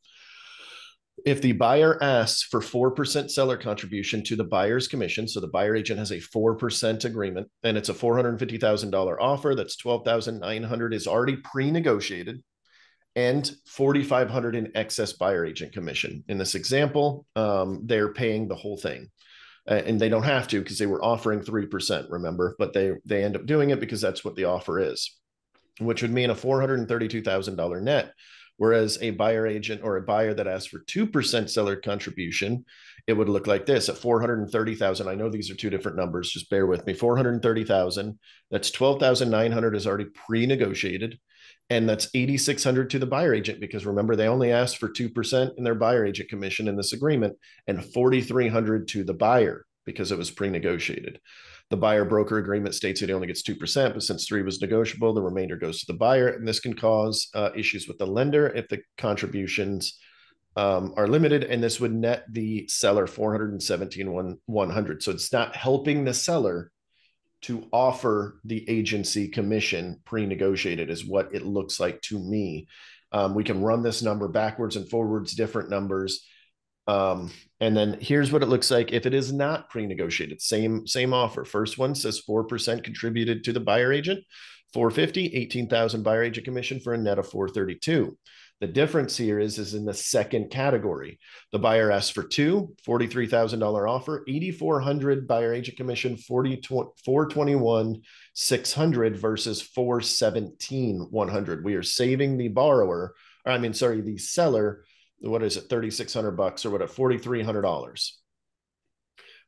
[SPEAKER 1] If the buyer asks for 4% seller contribution to the buyer's commission, so the buyer agent has a 4% agreement, and it's a $450,000 offer, that's $12,900 is already pre-negotiated, and $4,500 in excess buyer agent commission. In this example, they're paying the whole thing. And they don't have to because they were offering 3%, remember, but they end up doing it because that's what the offer is, which would mean a $432,000 net. Whereas a buyer agent or a buyer that asks for 2% seller contribution, it would look like this at 430,000. I know these are two different numbers. Just bear with me. 430,000. That's 12,900 is already pre-negotiated. And that's 8,600 to the buyer agent, because remember, they only asked for 2% in their buyer agent commission in this agreement, and 4,300 to the buyer because it was pre-negotiated. The buyer broker agreement states that he only gets 2%, but since 3 was negotiable, the remainder goes to the buyer. And this can cause issues with the lender if the contributions are limited. And this would net the seller 417,100. So it's not helping the seller to offer the agency commission pre-negotiated is what it looks like to me. We can run this number backwards and forwards, different numbers. And then here's what it looks like if it is not pre-negotiated. Same offer. First one says 4% contributed to the buyer agent, 450, 18,000 buyer agent commission for a net of 432. The difference here is in the second category. The buyer asked for 2, $43,000 offer, 8,400 buyer agent commission, 421, 600 versus 417, 100. We are saving the the seller, what is it, $3,600 or what, $4,300.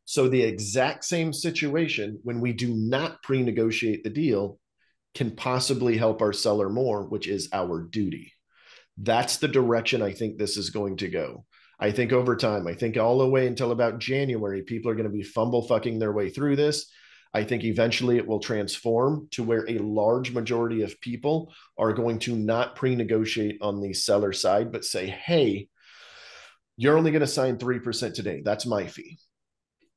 [SPEAKER 1] So the exact same situation when we do not pre-negotiate the deal can possibly help our seller more, which is our duty. That's the direction I think this is going to go. I think over time, I think all the way until about January, people are going to be fumble fucking their way through this. I think eventually it will transform to where a large majority of people are going to not pre-negotiate on the seller side, but say, hey, you're only going to sign 3% today. That's my fee.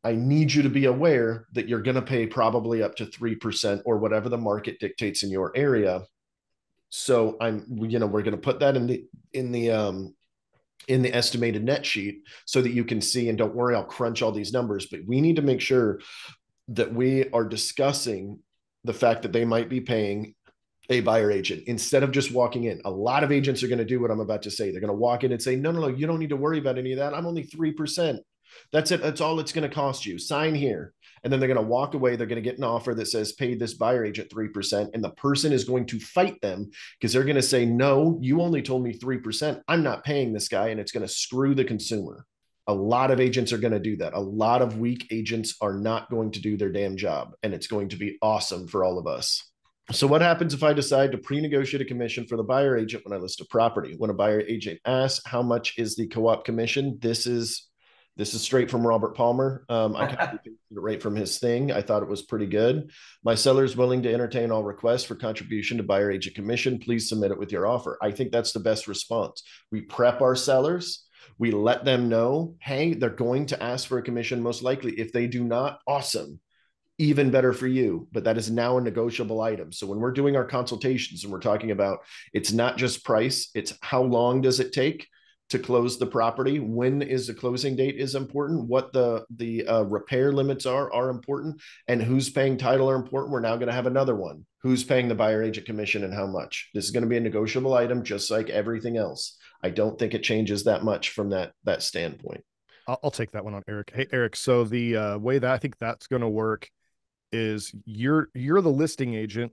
[SPEAKER 1] I need you to be aware that you're going to pay probably up to 3% or whatever the market dictates in your area. So we're going to put that in the estimated net sheet so that you can see, and don't worry, I'll crunch all these numbers, but we need to make sure that we are discussing the fact that they might be paying a buyer agent instead of just walking in. A lot of agents are going to do what I'm about to say. They're going to walk in and say, no, you don't need to worry about any of that. I'm only 3%. That's it. That's all it's going to cost you. Sign here. And then they're going to walk away. They're going to get an offer that says, pay this buyer agent 3%. And the person is going to fight them because they're going to say, no, you only told me 3%. I'm not paying this guy. And it's going to screw the consumer. A lot of agents are going to do that. A lot of weak agents are not going to do their damn job. And it's going to be awesome for all of us. So what happens if I decide to pre-negotiate a commission for the buyer agent when I list a property? When a buyer agent asks, how much is the co-op commission? This is This is straight from Robert Palmer. I copied it right from his thing. I thought it was pretty good. My seller is willing to entertain all requests for contribution to buyer agent commission. Please submit it with your offer. I think that's the best response. We prep our sellers. We let them know, hey, they're going to ask for a commission most likely. If they do not, awesome. Even better for you, but that is now a negotiable item. So when we're doing our consultations and we're talking about, it's not just price, it's how long does it take to close the property, when is the closing date is important, what the repair limits are important, and who's paying title are important. We're now going to have another one. Who's paying the buyer agent commission and how much? This is going to be a negotiable item, just like everything else. I don't think it changes that much from that standpoint.
[SPEAKER 3] I'll take that one on Eric. Hey, Eric. So the way that I think that's going to work is you're the listing agent.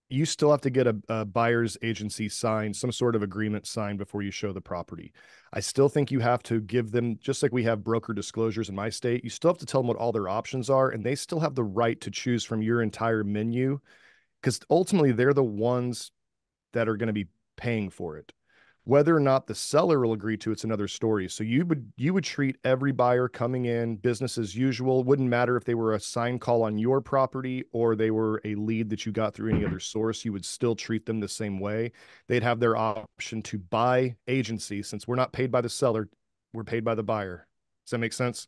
[SPEAKER 3] You still have to get a buyer's agency signed, some sort of agreement signed before you show the property. I still think you have to give them, just like we have broker disclosures in my state, you still have to tell them what all their options are, and they still have the right to choose from your entire menu, because ultimately they're the ones that are going to be paying for it. Whether or not the seller will agree to, it's another story. So you would treat every buyer coming in business as usual. Wouldn't matter if they were a sign call on your property or they were a lead that you got through any other source. You would still treat them the same way. They'd have their option to buy agency. Since we're not paid by the seller, we're paid by the buyer. Does that make sense?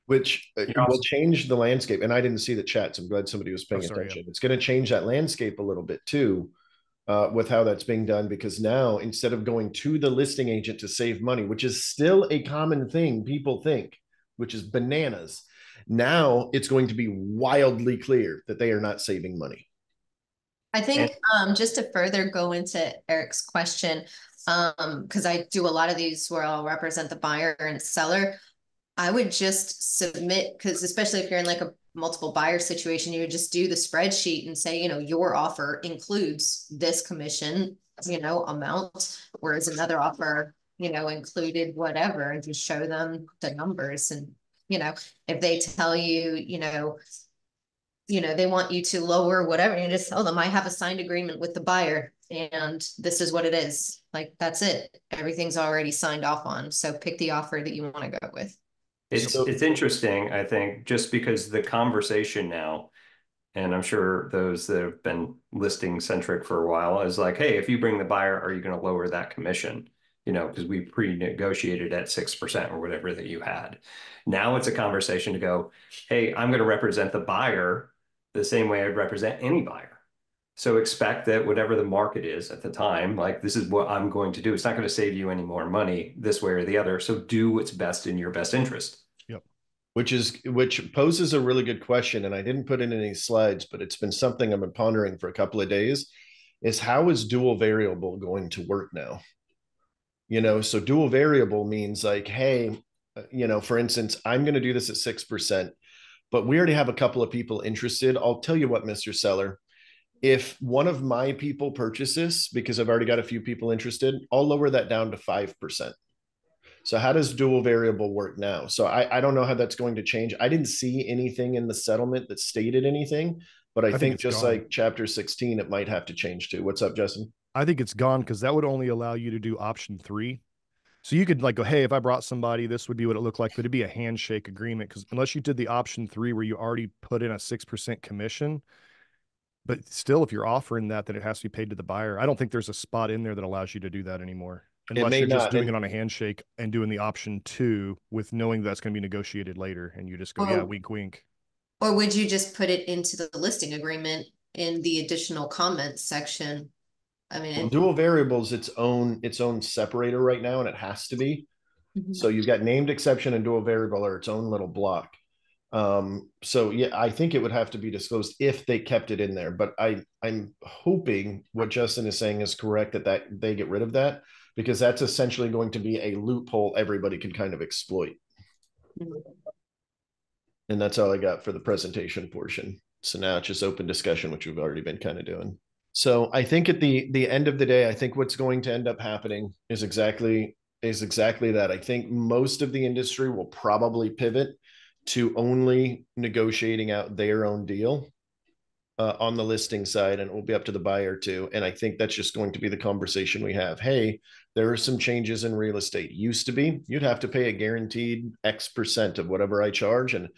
[SPEAKER 1] Which will change the landscape. And I didn't see the chat, so I'm glad somebody was paying attention. Yeah. It's going to change that landscape a little bit too. With how that's being done, because now instead of going to the listing agent to save money, which is still a common thing people think, which is bananas, now it's going to be wildly clear that they are not saving money.
[SPEAKER 2] I think just to further go into Eric's question, because I do a lot of these where I'll represent the buyer and seller, I would just submit, because especially if you're in like a multiple buyer situation, you would just do the spreadsheet and say, your offer includes this commission, amount, whereas another offer, included whatever, and just show them the numbers. And, if they tell you, they want you to lower whatever, you just tell them, I have a signed agreement with the buyer and this is what it is. Like, that's it. Everything's already signed off on. So pick the offer that you want to go with.
[SPEAKER 4] It's interesting, I think, just because the conversation now, and I'm sure those that have been listing centric for a while, is like, hey, if you bring the buyer, are you going to lower that commission? Because we pre-negotiated at 6% or whatever that you had. Now it's a conversation to go, hey, I'm going to represent the buyer the same way I'd represent any buyer. So expect that whatever the market is at the time, like, this is what I'm going to do. It's not going to save you any more money this way or the other. So do what's best in your best interest.
[SPEAKER 3] Yep.
[SPEAKER 1] Which poses a really good question. And I didn't put in any slides, but it's been something I've been pondering for a couple of days, is how is dual variable going to work now? So dual variable means like, hey, for instance, I'm going to do this at 6%, but we already have a couple of people interested. I'll tell you what, Mr. Seller, if one of my people purchases, because I've already got a few people interested, I'll lower that down to 5%. So how does dual variable work now? So I don't know how that's going to change. I didn't see anything in the settlement that stated anything, but I think just gone. Like chapter 16, it might have to change too. What's up, Justin?
[SPEAKER 3] I think it's gone, because that would only allow you to do option 3. So you could like go, hey, if I brought somebody, this would be what it looked like, but it'd be a handshake agreement, because unless you did the option 3 where you already put in a 6% commission, but still, if you're offering that, then it has to be paid to the buyer. I don't think there's a spot in there that allows you to do that anymore, unless you're just doing it on a handshake and doing the option 2 with knowing that's going to be negotiated later, and you just go, yeah, wink, wink.
[SPEAKER 2] Or would you just put it into the listing agreement in the additional comments section? I mean,
[SPEAKER 1] dual variables its own separator right now, and it has to be. So you've got named exception and dual variable are its own little block. So yeah, I think it would have to be disclosed if they kept it in there, but I'm hoping what Justin is saying is correct, that they get rid of that, because that's essentially going to be a loophole everybody can kind of exploit. And that's all I got for the presentation portion. So now it's just open discussion, which we've already been kind of doing. So I think at the end of the day, I think what's going to end up happening is exactly that. I think most of the industry will probably pivot to only negotiating out their own deal. on the listing side, and it will be up to the buyer too. And I think that's just going to be the conversation we have. Hey, there are some changes in real estate. Used to be you'd have to pay a guaranteed X% of whatever I charge, and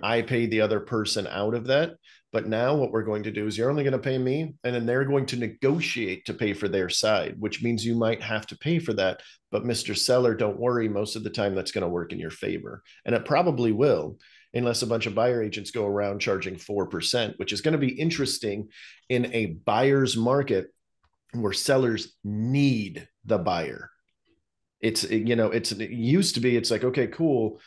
[SPEAKER 1] I pay the other person out of that. But now what we're going to do is you're only going to pay me, and then they're going to negotiate to pay for their side, which means you might have to pay for that. But Mr. Seller, don't worry, most of the time that's going to work in your favor. And it probably will, unless a bunch of buyer agents go around charging 4%, which is going to be interesting in a buyer's market where sellers need the buyer. It used to be, it's like, okay, cool,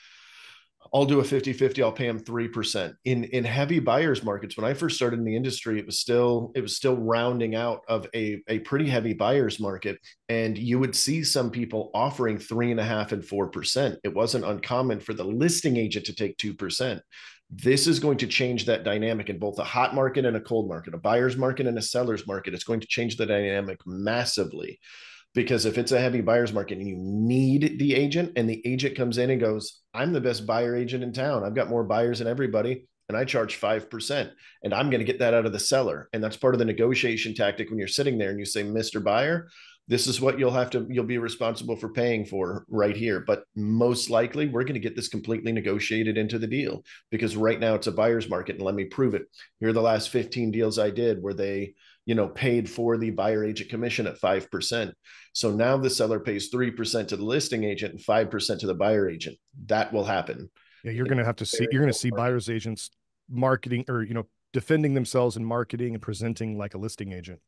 [SPEAKER 1] I'll do a 50-50, I'll pay them 3%. In heavy buyers markets, when I first started in the industry, it was still rounding out of a pretty heavy buyers market. And you would see some people offering 3.5% and 4%. It wasn't uncommon for the listing agent to take 2%. This is going to change that dynamic in both a hot market and a cold market, a buyer's market and a seller's market. It's going to change the dynamic massively. Because if it's a heavy buyer's market and you need the agent, and the agent comes in and goes, I'm the best buyer agent in town, I've got more buyers than everybody, and I charge 5%, and I'm going to get that out of the seller. And that's part of the negotiation tactic when you're sitting there and you say, Mr. Buyer, this is what you'll be responsible for paying for right here. But most likely we're going to get this completely negotiated into the deal, because right now it's a buyer's market. And let me prove it. Here are the last 15 deals I did where they paid for the buyer agent commission at 5%. So now the seller pays 3% to the listing agent and 5% to the buyer agent. That will happen.
[SPEAKER 3] Yeah, you're going to see buyer's agents marketing, or, defending themselves in marketing and presenting like a listing agent.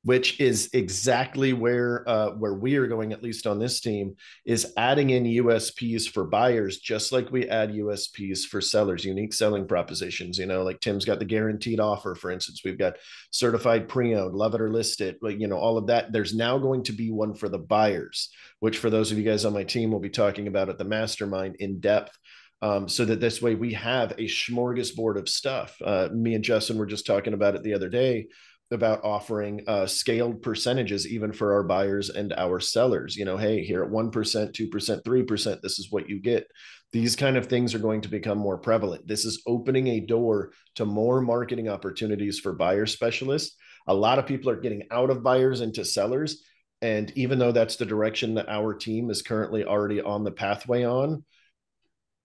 [SPEAKER 1] Which is exactly where we are going, at least on this team, is adding in USPs for buyers, just like we add USPs for sellers, unique selling propositions. Like Tim's got the guaranteed offer, for instance. We've got certified pre-owned, love it or list it, all of that. There's now going to be one for the buyers, which for those of you guys on my team will be talking about at the mastermind in depth. So that this way we have a smorgasbord of stuff. Me and Justin were just talking about it the other day, about offering scaled percentages even for our buyers and our sellers. Hey, here at 1%, 2%, 3%, this is what you get. These kind of things are going to become more prevalent. This is opening a door to more marketing opportunities for buyer specialists. A lot of people are getting out of buyers into sellers. And even though that's the direction that our team is currently already on the pathway on,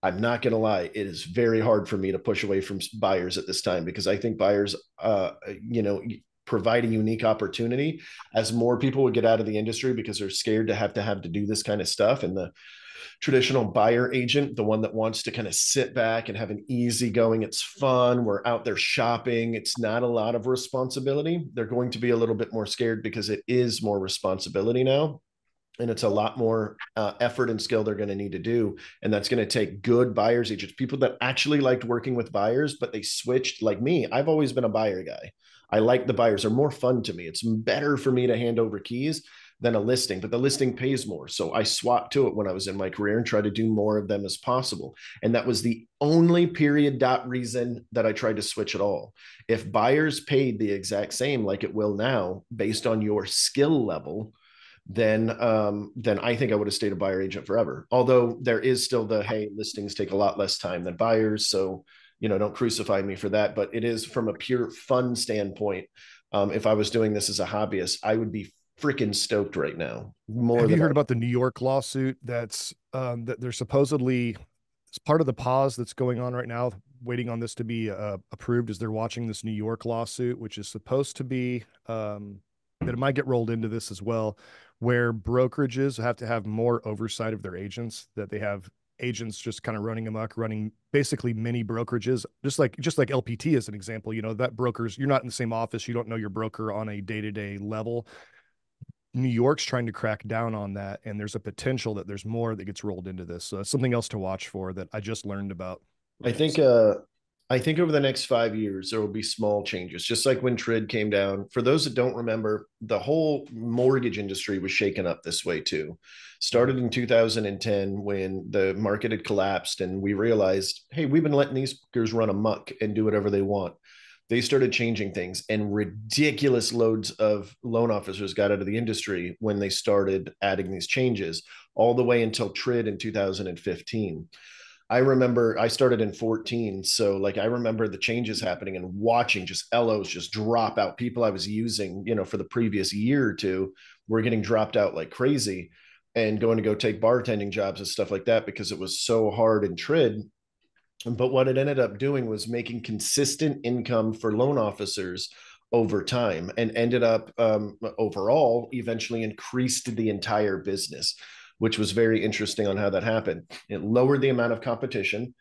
[SPEAKER 1] I'm not going to lie, it is very hard for me to push away from buyers at this time, because I think buyers, provide a unique opportunity as more people would get out of the industry because they're scared to have to do this kind of stuff. And the traditional buyer agent, the one that wants to kind of sit back and have an easy going, it's fun, we're out there shopping, it's not a lot of responsibility, they're going to be a little bit more scared because it is more responsibility now. And it's a lot more effort and skill they're going to need to do. And that's going to take good buyers agents, people that actually liked working with buyers, but they switched. Like me, I've always been a buyer guy. I like the buyers. They're more fun to me. It's better for me to hand over keys than a listing, but the listing pays more. So I swapped to it when I was in my career and tried to do more of them as possible. And that was the only reason that I tried to switch at all. If buyers paid the exact same, like it will now, based on your skill level, then I think I would have stayed a buyer agent forever. Although there is still hey, listings take a lot less time than buyers. So, don't crucify me for that, but it is from a pure fun standpoint. If I was doing this as a hobbyist, I would be freaking stoked right now.
[SPEAKER 3] Have you heard about the New York lawsuit that they're supposedly, it's part of the pause that's going on right now, waiting on this to be approved, as they're watching this New York lawsuit, which is supposed to be, that it might get rolled into this as well, where brokerages have to have more oversight of their agents, that they have agents just kind of running amok, running basically mini brokerages, just like LPT as an example. That brokers, you're not in the same office, you don't know your broker on a day-to-day level. New York's trying to crack down on that, and there's a potential that there's more that gets rolled into this. So it's something else to watch for that I just learned about.
[SPEAKER 1] I think over the next 5 years, there will be small changes, just like when TRID came down. For those that don't remember, the whole mortgage industry was shaken up this way too. Started in 2010 when the market had collapsed and we realized, hey, we've been letting these brokers run amok and do whatever they want. They started changing things, and ridiculous loads of loan officers got out of the industry when they started adding these changes, all the way until TRID in 2015. I remember I started in 14. So like I remember the changes happening and watching just LOs just drop out. People I was using, for the previous year or two were getting dropped out like crazy and going to go take bartending jobs and stuff like that because it was so hard in TRID. But what it ended up doing was making consistent income for loan officers over time and ended up overall eventually increased the entire business, which was very interesting on how that happened. It lowered the amount of competition.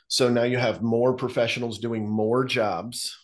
[SPEAKER 1] So now you have more professionals doing more jobs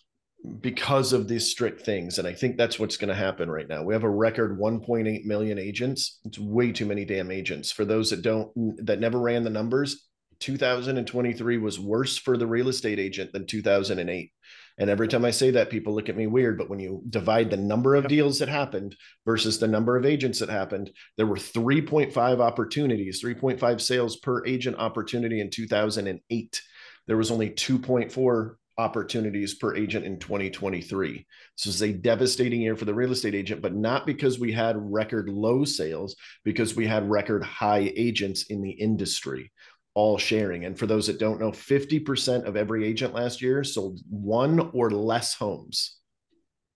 [SPEAKER 1] because of these strict things. And I think that's what's going to happen right now. We have a record 1.8 million agents. It's way too many damn agents. For those that never ran the numbers, 2023 was worse for the real estate agent than 2008. And every time I say that, people look at me weird. But when you divide the number of deals that happened versus the number of agents that happened, there were 3.5 opportunities, 3.5 sales per agent opportunity in 2008. There was only 2.4 opportunities per agent in 2023. So it's a devastating year for the real estate agent, but not because we had record low sales, because we had record high agents in the industry all sharing. And for those that don't know, 50% of every agent last year sold one or less homes.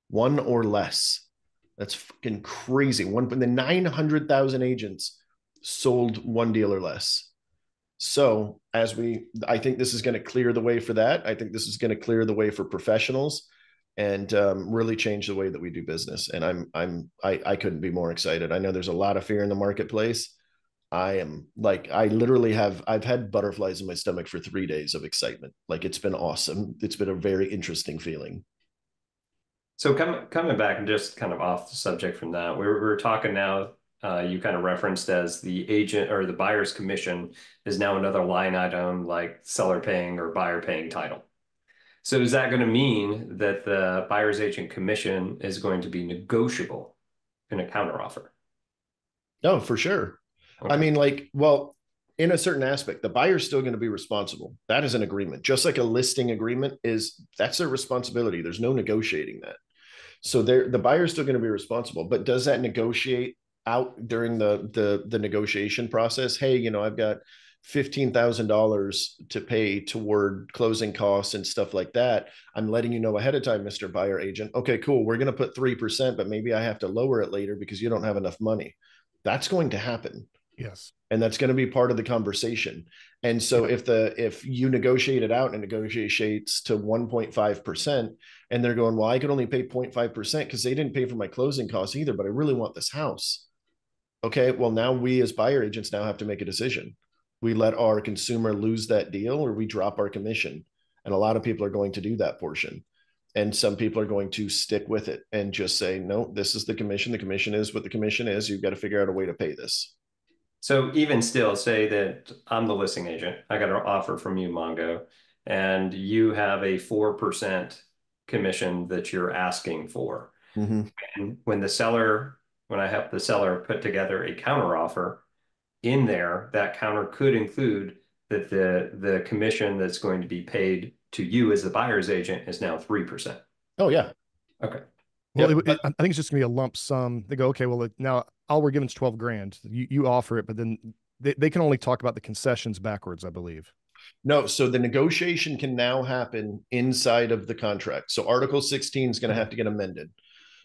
[SPEAKER 1] One or less. That's fucking crazy. The 900,000 agents sold one deal or less. So I think this is going to clear the way for that. I think this is going to clear the way for professionals and really change the way that we do business. And I couldn't be more excited. I know there's a lot of fear in the marketplace. I've had butterflies in my stomach for 3 days of excitement. Like it's been awesome. It's been a very interesting feeling.
[SPEAKER 4] So coming back and just kind of off the subject from that, we're talking now. You kind of referenced as the agent or the buyer's commission is now another line item like seller paying or buyer paying title. So is that going to mean that the buyer's agent commission is going to be negotiable in a counteroffer?
[SPEAKER 1] Oh, for sure. Okay. I mean, in a certain aspect, the buyer's still going to be responsible. That is an agreement. Just like a listing agreement that's their responsibility. There's no negotiating that. So the buyer's still going to be responsible. But does that negotiate out during the negotiation process? Hey, I've got $15,000 to pay toward closing costs and stuff like that. I'm letting you know ahead of time, Mr. Buyer Agent. Okay, cool. We're going to put 3%, but maybe I have to lower it later because you don't have enough money. That's going to happen.
[SPEAKER 3] Yes.
[SPEAKER 1] And that's going to be part of the conversation. And so if you negotiate it out and negotiates to 1.5%, and they're going, well, I could only pay 0.5% because they didn't pay for my closing costs either, but I really want this house. Okay, well, now we as buyer agents now have to make a decision. We let our consumer lose that deal or we drop our commission. And a lot of people are going to do that portion. And some people are going to stick with it and just say, no, this is the commission. The commission is what the commission is. You've got to figure out a way to pay this.
[SPEAKER 4] So even still, say that I'm the listing agent. I got an offer from you, Mongo, and you have a 4% commission that you're asking for.
[SPEAKER 1] Mm-hmm.
[SPEAKER 4] And when I have the seller put together a counter offer in there, that counter could include that the commission that's going to be paid to you as the buyer's agent is now 3%.
[SPEAKER 1] Oh, yeah.
[SPEAKER 4] Okay.
[SPEAKER 3] Well, I think it's just gonna be a lump sum. They go, okay, well, now all we're giving is 12 grand. You offer it, but then they can only talk about the concessions backwards, I believe.
[SPEAKER 1] No, so the negotiation can now happen inside of the contract. So Article 16 is going to have to get amended.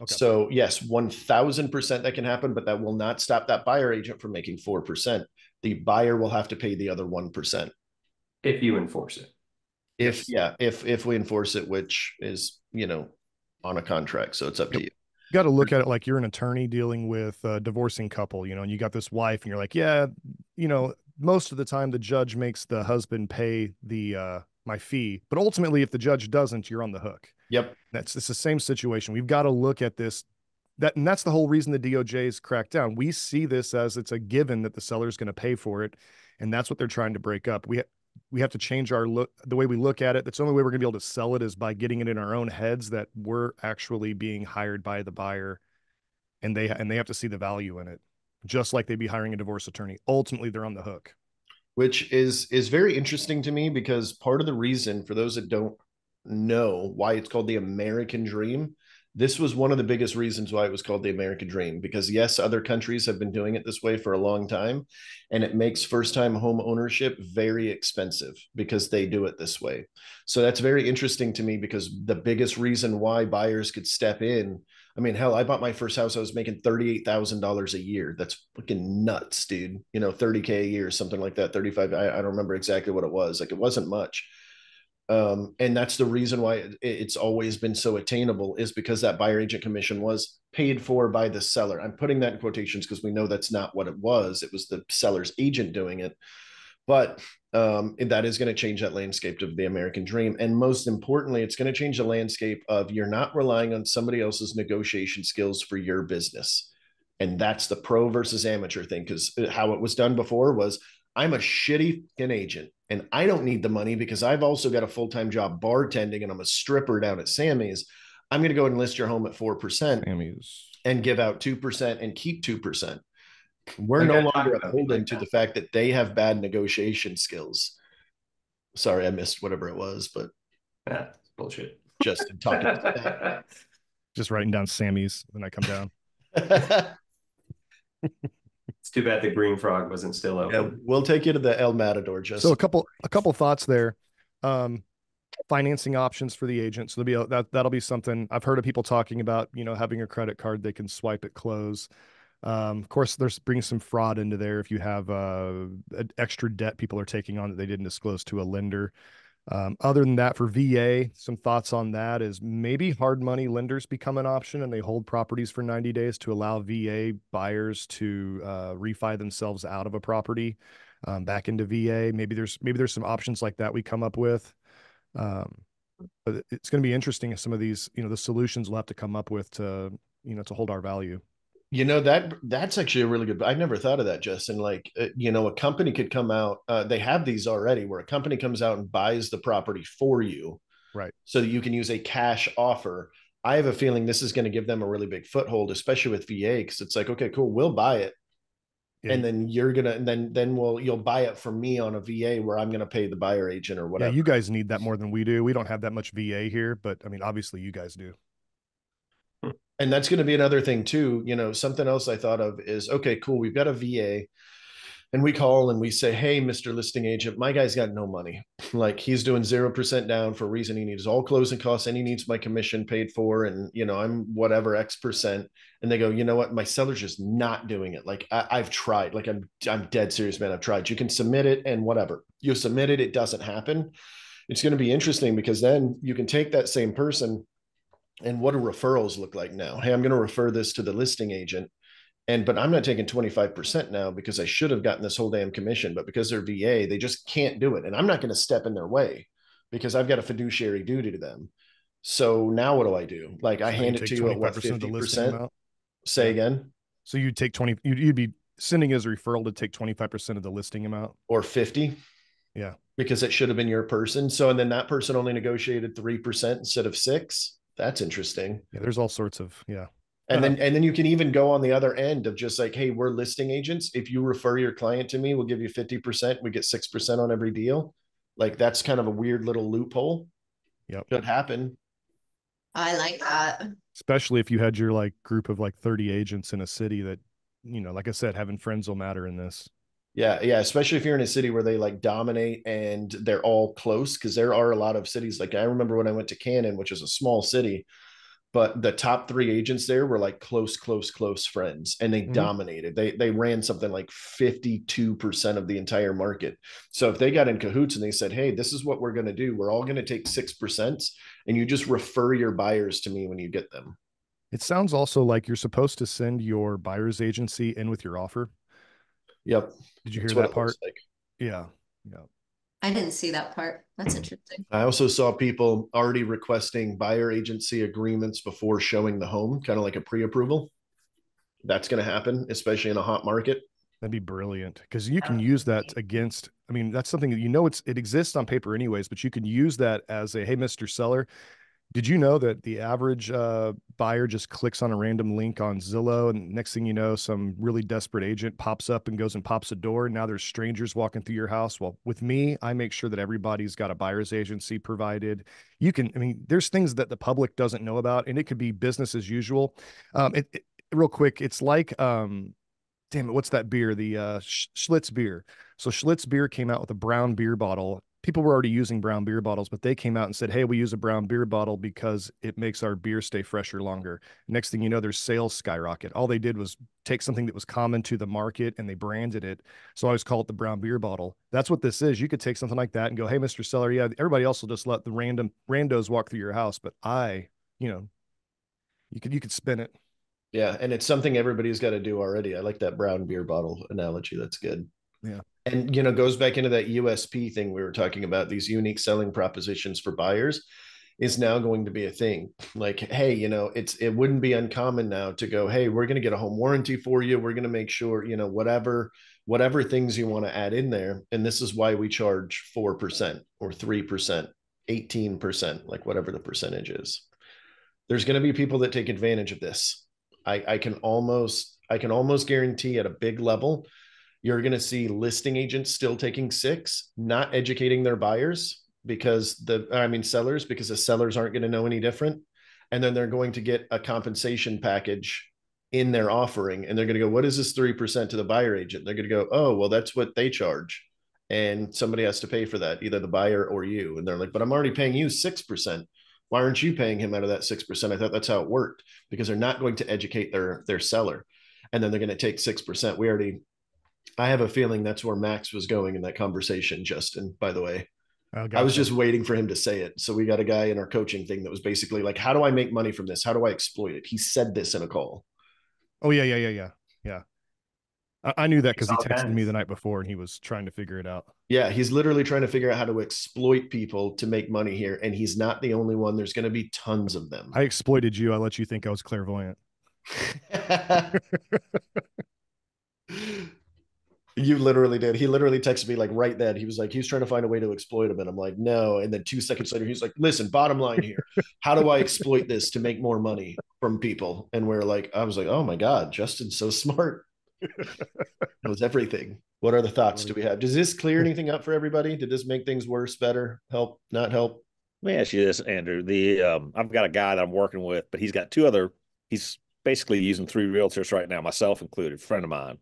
[SPEAKER 1] Okay. So yes, 1000% that can happen, but that will not stop that buyer agent from making 4%. The buyer will have to pay the other 1%.
[SPEAKER 4] If you enforce it.
[SPEAKER 1] If we enforce it, which is, on a contract. So it's up to you.
[SPEAKER 3] You got to look at it like you're an attorney dealing with a divorcing couple, and you got this wife and you're like, yeah, most of the time the judge makes the husband pay my fee, but ultimately if the judge doesn't, you're on the hook.
[SPEAKER 1] Yep.
[SPEAKER 3] It's the same situation. We've got to look at this, and that's the whole reason the DOJ's cracked down. We see this as it's a given that the seller's going to pay for it, and that's what they're trying to break up. We have to change the way we look at it. That's the only way we're going to be able to sell it is by getting it in our own heads that we're actually being hired by the buyer, and they have to see the value in it, just like they'd be hiring a divorce attorney. Ultimately, they're on the hook.
[SPEAKER 1] Which is very interesting to me because part of the reason, for those that don't know why it's called the American dream, This was one of the biggest reasons why it was called the American Dream, because yes, other countries have been doing it this way for a long time, and it makes first-time home ownership very expensive because they do it this way. So that's very interesting to me, because the biggest reason why buyers could step in, I mean, hell, I bought my first house, I was making $38,000 a year. That's fucking nuts, dude. 30K a year, something like that, 35. I don't remember exactly what it was. Like, it wasn't much. And that's the reason why it's always been so attainable, is because that buyer agent commission was paid for by the seller. I'm putting that in quotations because we know that's not what it was. It was the seller's agent doing it. But that is going to change that landscape of the American dream. And most importantly, it's going to change the landscape of, you're not relying on somebody else's negotiation skills for your business. And that's the pro versus amateur thing, because how it was done before was, I'm a shitty fucking agent and I don't need the money because I've also got a full-time job bartending and I'm a stripper down at Sammy's. I'm going to go and list your home at 4%
[SPEAKER 3] Sammy's.
[SPEAKER 1] and give out 2% and keep 2%. We're no longer beholden to the fact that they have bad negotiation skills. Sorry, I missed whatever it was, but
[SPEAKER 4] that's bullshit.
[SPEAKER 1] Just talking.
[SPEAKER 3] Just writing down Sammy's when I come down.
[SPEAKER 4] It's too bad the Green Frog wasn't still open.
[SPEAKER 1] Yeah, we'll take you to the El Matador. Just
[SPEAKER 3] so a couple thoughts there. Financing options for the agent. So there'll be that'll be something I've heard of people talking about. Having a credit card they can swipe at close. Of course, there's bringing some fraud into there if you have extra debt people are taking on that they didn't disclose to a lender. Other than that, for VA, some thoughts on that is maybe hard money lenders become an option and they hold properties for 90 days to allow VA buyers to refi themselves out of a property back into VA. Maybe there's some options like that we come up with. But it's going to be interesting if some of these, the solutions we'll have to come up with to hold our value.
[SPEAKER 1] That's actually a really good, I never thought of that, Justin. Like, a company could come out, they have these already, where a company comes out and buys the property for you.
[SPEAKER 3] Right. So
[SPEAKER 1] that you can use a cash offer. I have a feeling this is going to give them a really big foothold, especially with VA, because it's like, okay, cool, we'll buy it. Yeah. And then you'll buy it from me on a VA where I'm going to pay the buyer agent or whatever.
[SPEAKER 3] Yeah, you guys need that more than we do. We don't have that much VA here, but I mean, obviously you guys do.
[SPEAKER 1] And that's going to be another thing too. Something else I thought of is, okay, cool, we've got a VA and we call and we say, hey, Mr. Listing Agent, my guy's got no money. Like, he's doing 0% down for a reason. He needs all closing costs and he needs my commission paid for. And, I'm whatever X%. And they go, you know what? My seller's just not doing it. Like, I've tried. Like, I'm dead serious, man. I've tried. You can submit it and whatever. You submit it, it doesn't happen. It's going to be interesting, because then you can take that same person, and what do referrals look like now? Hey, I'm going to refer this to the listing agent. But I'm not taking 25% now because I should have gotten this whole damn commission, but because they're VA, they just can't do it. And I'm not going to step in their way because I've got a fiduciary duty to them. So now what do I do? Like, I hand it to you at what, 50%? Say again.
[SPEAKER 3] So you'd take 20, you'd be sending as a referral to take 25% of the listing amount,
[SPEAKER 1] or 50.
[SPEAKER 3] Yeah.
[SPEAKER 1] Because it should have been your person. So, and then that person only negotiated 3% instead of 6%. That's interesting.
[SPEAKER 3] Yeah. There's all sorts of, yeah.
[SPEAKER 1] And then you can even go on the other end of just like, hey, we're listing agents. If you refer your client to me, we'll give you 50%. We get 6% on every deal. Like, that's kind of a weird little loophole.
[SPEAKER 3] Yep.
[SPEAKER 1] Could happen.
[SPEAKER 2] I like that.
[SPEAKER 3] Especially if you had your group of 30 agents in a city that, like I said, having friends will matter in this.
[SPEAKER 1] Yeah. Yeah. Especially if you're in a city where they dominate and they're all close. Cause there are a lot of cities. Like, I remember when I went to Cannon, which is a small city, but the top 3 agents there were close friends, and they dominated. They ran something like 52% of the entire market. So if they got in cahoots and they said, hey, this is what we're going to do, we're all going to take 6%, and you just refer your buyers to me when you get them.
[SPEAKER 3] It sounds also like you're supposed to send your buyer's agency in with your offer.
[SPEAKER 1] Yep.
[SPEAKER 3] Did you hear that part? Yeah. Yeah.
[SPEAKER 2] I didn't see that part. That's interesting.
[SPEAKER 1] I also saw people already requesting buyer agency agreements before showing the home, kind of like a pre-approval. That's going to happen, especially in a hot market.
[SPEAKER 3] That'd be brilliant, because you can use that against, that's something that it exists on paper anyways, but you can use that as a, hey, Mr. Seller, Did you know that the average buyer just clicks on a random link on Zillow, and next thing you know, some really desperate agent pops up and goes and pops a door, and now there's strangers walking through your house? Well, with me, I make sure that everybody's got a buyer's agency provided. I mean, there's things that the public doesn't know about, and it could be business as usual. Real quick, it's like, damn it, what's that beer? The Schlitz beer. So Schlitz beer came out with a brown beer bottle. People were already using brown beer bottles, but they came out and said, hey, we use a brown beer bottle because it makes our beer stay fresher longer. Next thing you know, their sales skyrocket. All they did was take something that was common to the market and they branded it. So I always call it the brown beer bottle. That's what this is. You could take something like that and go, hey, Mr. Seller, yeah, everybody else will just let the randos walk through your house. But you could spin it.
[SPEAKER 1] Yeah, and it's something everybody's got to do already. I like that brown beer bottle analogy. That's good.
[SPEAKER 3] Yeah.
[SPEAKER 1] And goes back into that USP thing we were talking about. These unique selling propositions for buyers is now going to be a thing. Like, hey, it wouldn't be uncommon now to go, hey, we're going to get a home warranty for you. We're going to make sure, whatever things you want to add in there. And this is why we charge 4% or 3%, 18%, like whatever the percentage is. There's going to be people that take advantage of this. I can almost guarantee at a big level, you're going to see listing agents still taking 6, not educating their buyers sellers, because the sellers aren't going to know any different. And then they're going to get a compensation package in their offering. And they're going to go, what is this 3% to the buyer agent? They're going to go, oh, well, that's what they charge. And somebody has to pay for that, either the buyer or you. And they're like, but I'm already paying you 6%. Why aren't you paying him out of that 6%? I thought that's how it worked, because they're not going to educate their seller. And then they're going to take 6%. I have a feeling that's where Max was going in that conversation, Justin, by the way.
[SPEAKER 3] Gotcha.
[SPEAKER 1] I was just waiting for him to say it. So we got a guy in our coaching thing that was basically like, how do I make money from this? How do I exploit it? He said this in a call.
[SPEAKER 3] Oh, yeah. I knew that because he texted me the night before and he was trying to figure it out.
[SPEAKER 1] Yeah, he's literally trying to figure out how to exploit people to make money here. And he's not the only one. There's going to be tons of them.
[SPEAKER 3] I exploited you. I let you think I was clairvoyant.
[SPEAKER 1] You literally did. He literally texted me like right then. He was like, he's trying to find a way to exploit him. And I'm like, no. And then 2 seconds later, he's like, listen, bottom line here, how do I exploit this to make more money from people? And I was like, oh my God, Justin's so smart. Knows everything. What other thoughts do we have? Does this clear anything up for everybody? Did this make things worse, better, help, not help?
[SPEAKER 5] Let me ask you this, Andrew. I've got a guy that I'm working with, but he's basically using 3 realtors right now, myself included, a friend of mine,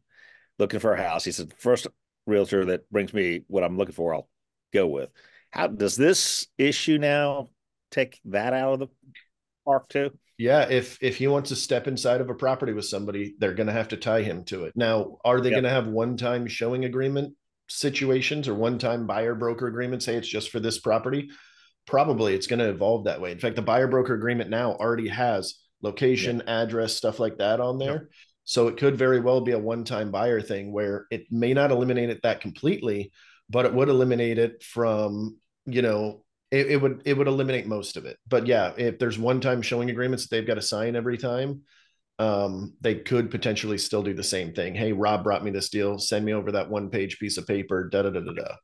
[SPEAKER 5] looking for a house. He said, first realtor that brings me what I'm looking for, I'll go with. How does this issue now take that out of the park too?
[SPEAKER 1] Yeah, if he wants to step inside of a property with somebody, they're going to have to tie him to it. Now, are they going to have one-time showing agreement situations or one-time buyer broker agreements? Say it's just for this property. Probably it's going to evolve that way. In fact, the buyer broker agreement now already has location, address, stuff like that on there. So it could very well be a one-time buyer thing where it may not eliminate it that completely, but it would eliminate it from, it would eliminate most of it. But yeah, if there's one-time showing agreements that they've got to sign every time, they could potentially still do the same thing. Hey, Rob brought me this deal. Send me over that 1-page piece of paper. Da da da da da.
[SPEAKER 5] I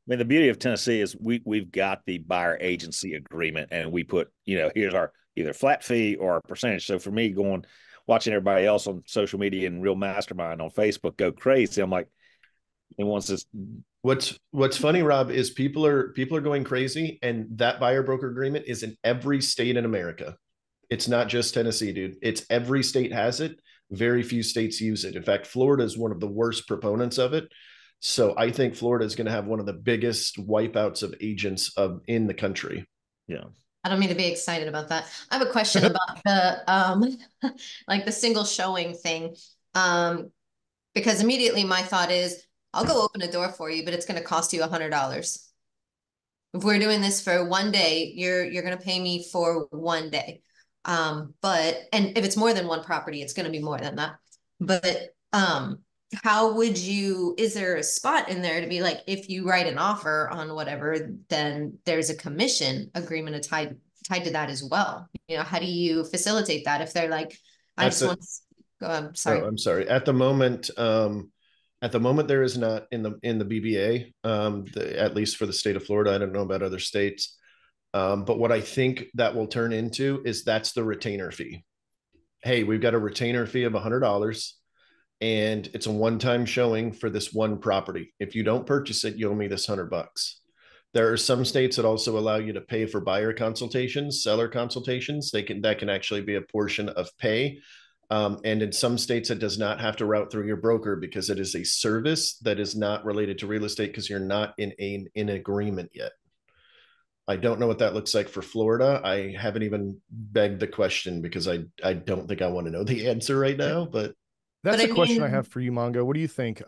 [SPEAKER 5] mean, the beauty of Tennessee is we've got the buyer agency agreement, and we put, here's our either flat fee or a percentage. So for me, watching everybody else on social media and Real Mastermind on Facebook go crazy, I'm like, and once this.
[SPEAKER 1] What's funny, Rob, is people are going crazy, and that buyer broker agreement is in every state in America. It's not just Tennessee, dude. It's every state has it. Very few states use it. In fact, Florida is one of the worst proponents of it. So I think Florida is going to have one of the biggest wipeouts of agents in the country.
[SPEAKER 5] Yeah.
[SPEAKER 2] I don't mean to be excited about that. I have a question about the like the single showing thing. Because immediately my thought is, I'll go open a door for you, but it's going to cost you $100. If we're doing this for one day, you're going to pay me for one day. And if it's more than one property, it's going to be more than that. But is there a spot in there to be like, if you write an offer on whatever, then there's a commission agreement tied to that as well? How do you facilitate that if they're like, I just want to go, I'm sorry.
[SPEAKER 1] Oh, I'm sorry. At the moment, there is not in the BBA, at least for the state of Florida. I don't know about other states. But what I think that will turn into is that's the retainer fee. Hey, we've got a retainer fee of $100 and it's a one-time showing for this one property. If you don't purchase it, you owe me this $100. There are some states that also allow you to pay for buyer consultations, seller consultations. That can actually be a portion of pay. And in some states, it does not have to route through your broker because it is a service that is not related to real estate because you're not in agreement yet. I don't know what that looks like for Florida. I haven't even begged the question because I don't think I want to know the answer right now. But
[SPEAKER 3] that's
[SPEAKER 2] But
[SPEAKER 3] a question I have for you, Mongo. What do you think?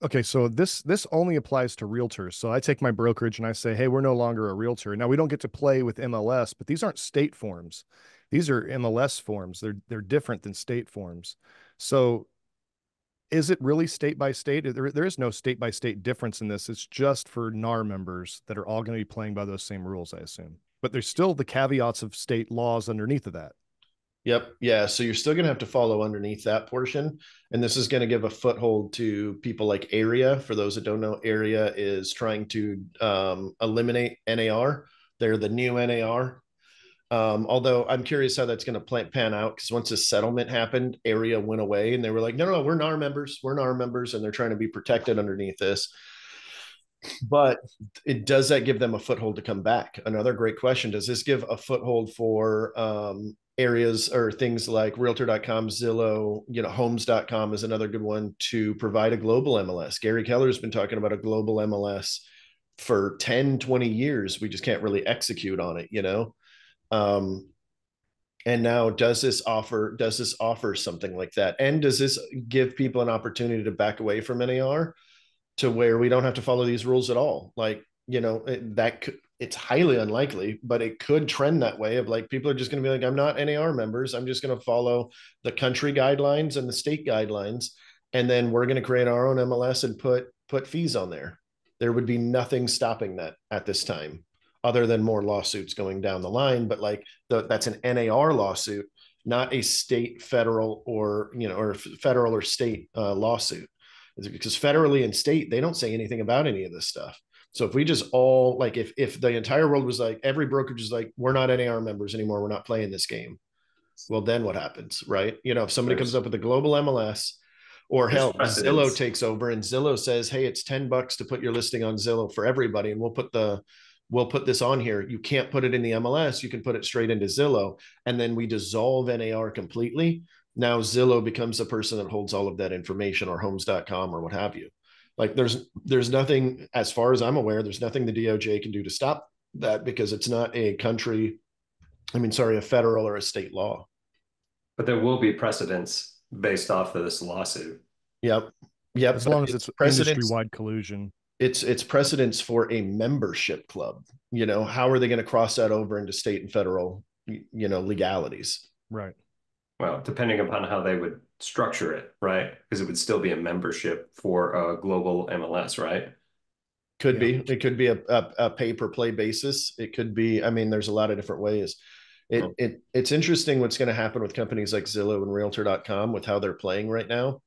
[SPEAKER 3] Okay, so this only applies to realtors. So I take my brokerage and I say, hey, we're no longer a realtor. Now we don't get to play with MLS, but these aren't state forms. These are MLS forms. They're different than state forms. So is it really state by state? There is no state by state difference in this. It's just for NAR members that are all going to be playing by those same rules, I assume. But there's still the caveats of state laws underneath of that.
[SPEAKER 1] yep, yeah. So you're still going to have to follow underneath that portion, and this is going to give a foothold to people like Area. For those that don't know, Area is trying to eliminate NAR. They're the new NAR. Although I'm curious how that's going to pan out because once this settlement happened, Area went away and they were like, no, we're NAR members. We're NAR members. And they're trying to be protected underneath this. But does that give them a foothold to come back? Another great question. Does this give a foothold for areas or things like realtor.com, Zillow, homes.com is another good one to provide a global MLS. Gary Keller's been talking about a global MLS for 10, 20 years. We just can't really execute on it. And now does this offer something like that? And does this give people an opportunity to back away from NAR to where we don't have to follow these rules at all? Like, it's highly unlikely, but it could trend that way of like, people are just going to be like, I'm not NAR members. I'm just going to follow the country guidelines and the state guidelines. And then we're going to create our own MLS and put fees on there. There would be nothing stopping that at this time, other than more lawsuits going down the line. But like that's an NAR lawsuit, not a state, federal, or federal or state lawsuit. Because federally and state, they don't say anything about any of this stuff. So if we just all like, if the entire world was like, every brokerage is like, we're not NAR members anymore, we're not playing this game. Well, then what happens, right? If somebody comes up with a global MLS, or hell, Zillow takes over and Zillow says, hey, it's $10 to put your listing on Zillow for everybody, and we'll put this on here. You can't put it in the MLS. You can put it straight into Zillow. And then we dissolve NAR completely. Now Zillow becomes the person that holds all of that information, or homes.com or what have you. Like there's nothing, as far as I'm aware, there's nothing the DOJ can do to stop that because it's not a federal or a state law.
[SPEAKER 4] But there will be precedents based off of this lawsuit.
[SPEAKER 1] Yep.
[SPEAKER 3] As long as it's industry-wide collusion.
[SPEAKER 1] It's precedents for a membership club. How are they going to cross that over into state and federal, legalities?
[SPEAKER 3] Right.
[SPEAKER 4] Well, depending upon how they would structure it, right? Because it would still be a membership for a global MLS, right?
[SPEAKER 1] Could be. It could be a pay-per-play basis. It could be, there's a lot of different ways. It's interesting what's going to happen with companies like Zillow and realtor.com with how they're playing right now.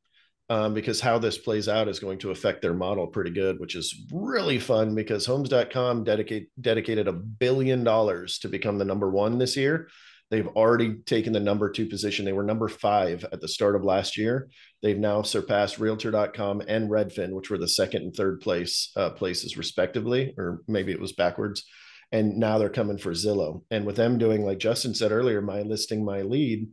[SPEAKER 1] Because how this plays out is going to affect their model pretty good, which is really fun because homes.com dedicated $1 billion to become the number one this year. They've already taken the number 2 position. They were number 5 at the start of last year. They've now surpassed realtor.com and Redfin, which were the second and third places respectively, or maybe it was backwards. And now they're coming for Zillow. And with them doing, like Justin said earlier, my listing, my lead,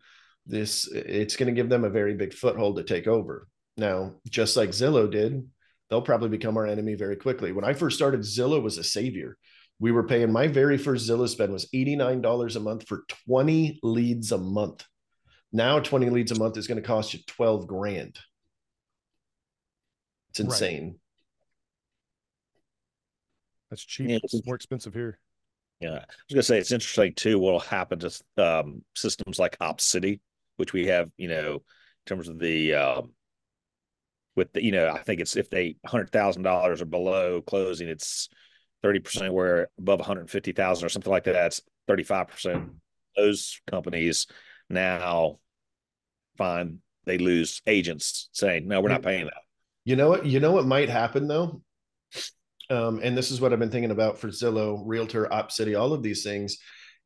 [SPEAKER 1] it's going to give them a very big foothold to take over. Now, just like Zillow did, they'll probably become our enemy very quickly. When I first started, Zillow was a savior. We were paying, my very first Zillow spend was $89 a month for 20 leads a month. Now 20 leads a month is going to cost you 12 grand. It's insane. Right.
[SPEAKER 3] That's cheap. Yeah. It's more expensive here.
[SPEAKER 5] Yeah. I was going to say, it's interesting too, what will happen to systems like OpCity, which we have, in terms of the, with the, I think it's if they $100,000 or below closing, it's 30%, where above 150,000 or something like that, it's 35%. Those companies now find they lose agents saying, no, we're not paying that.
[SPEAKER 1] You know what might happen though? and this is what I've been thinking about for Zillow, Realtor, OpCity, all of these things,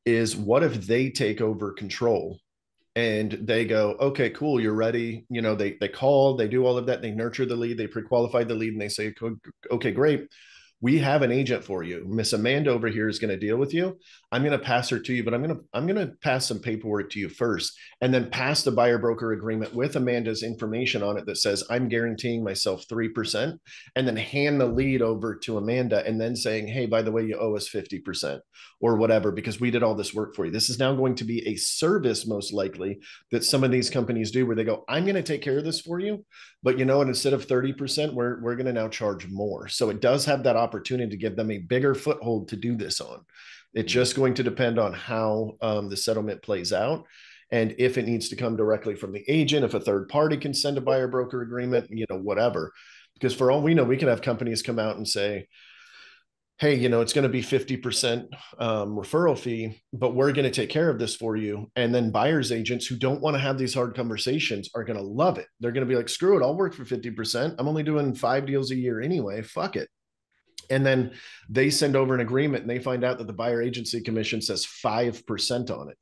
[SPEAKER 1] is what if they take over control and they go, okay, cool, you're ready. You know, they call, they do all of that, they nurture the lead, they pre-qualify the lead, and they say, okay, great. We have an agent for you. Miss Amanda over here is going to deal with you. I'm going to pass her to you, but I'm going to pass some paperwork to you first, and then pass the buyer broker agreement with Amanda's information on it that says I'm guaranteeing myself 3%, and then hand the lead over to Amanda, and then saying, hey, by the way, you owe us 50% or whatever, because we did all this work for you. This is now going to be a service, most likely, that some of these companies do, where they go, I'm going to take care of this for you, but you know what, instead of 30%, we're going to now charge more. So it does have that opportunity to give them a bigger foothold to do this on. It's just going to depend on how the settlement plays out, and if it needs to come directly from the agent, if a third party can send a buyer broker agreement, you know, whatever. Because for all we know, we can have companies come out and say, hey, you know, it's going to be 50% referral fee, but we're going to take care of this for you. And then buyers agents who don't want to have these hard conversations are going to love it. They're going to be like, screw it, I'll work for 50%. I'm only doing 5 deals a year anyway. Fuck it. And then they send over an agreement and they find out that the buyer agency commission says 5% on it.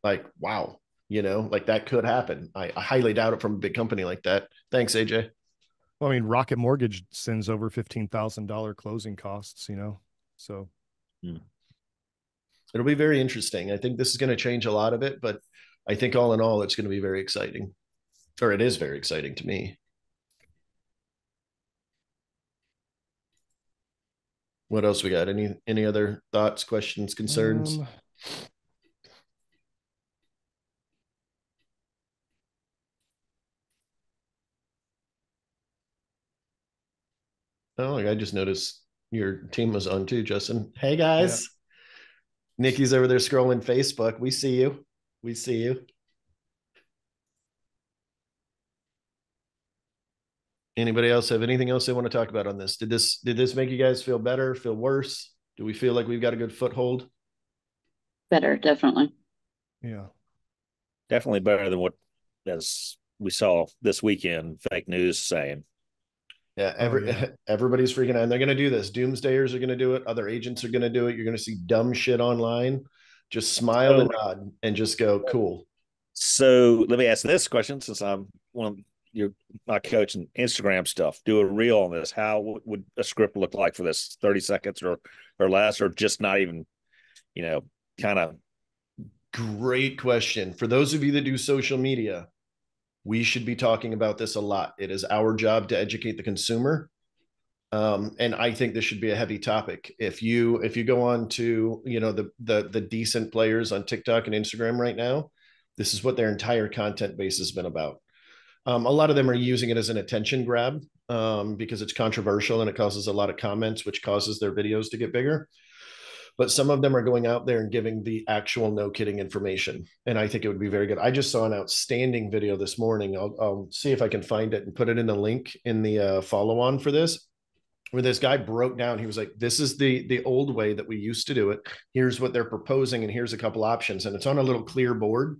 [SPEAKER 1] Like, wow, you know, like that could happen. I highly doubt it from a big company like that. Thanks, AJ.
[SPEAKER 3] Well, I mean, Rocket Mortgage sends over $15,000 closing costs, you know, so.
[SPEAKER 1] It'll be very interesting. I think this is going to change a lot of it, but I think all in all, it's going to be very exciting, or it is very exciting to me. What else we got? Any other thoughts, questions, concerns? Oh, I just noticed your team was on too, Justin. Hey guys. Yeah. Nikki's over there scrolling Facebook. We see you. We see you. Anybody else have anything else they want to talk about on this? Did this make you guys feel better, feel worse? Do we feel like we've got a good foothold?
[SPEAKER 6] Better, definitely.
[SPEAKER 3] Yeah.
[SPEAKER 5] Definitely better than what, as we saw this weekend, fake news saying.
[SPEAKER 1] Yeah, everybody's freaking out, and they're going to do this. Doomsdayers are going to do it. Other agents are going to do it. You're going to see dumb shit online. Just smile and nod and just go, cool.
[SPEAKER 5] So let me ask this question, since I'm my coach and Instagram stuff. Do a reel on this. How would a script look like for this? 30 seconds or less, or just not even, you know, kind of.
[SPEAKER 1] Great question. For those of you that do social media, we should be talking about this a lot. It is our job to educate the consumer. And I think this should be a heavy topic. If you go on to, you know, the decent players on TikTok and Instagram right now, this is what their entire content base has been about. A lot of them are using it as an attention grab because it's controversial and it causes a lot of comments, which causes their videos to get bigger. But some of them are going out there and giving the actual no kidding information. And I think it would be very good. I just saw an outstanding video this morning. I'll see if I can find it and put it in the link in the follow on for this, where this guy broke down. He was like, this is the old way that we used to do it. Here's what they're proposing. And here's a couple options. And it's on a little clear board.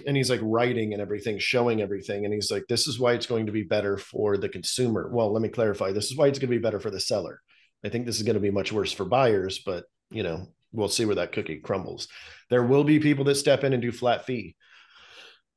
[SPEAKER 1] And he's like writing and everything, showing everything. And he's like, this is why it's going to be better for the consumer. Well, let me clarify. This is why it's going to be better for the seller. I think this is going to be much worse for buyers, but you know, we'll see where that cookie crumbles. There will be people that step in and do flat fee.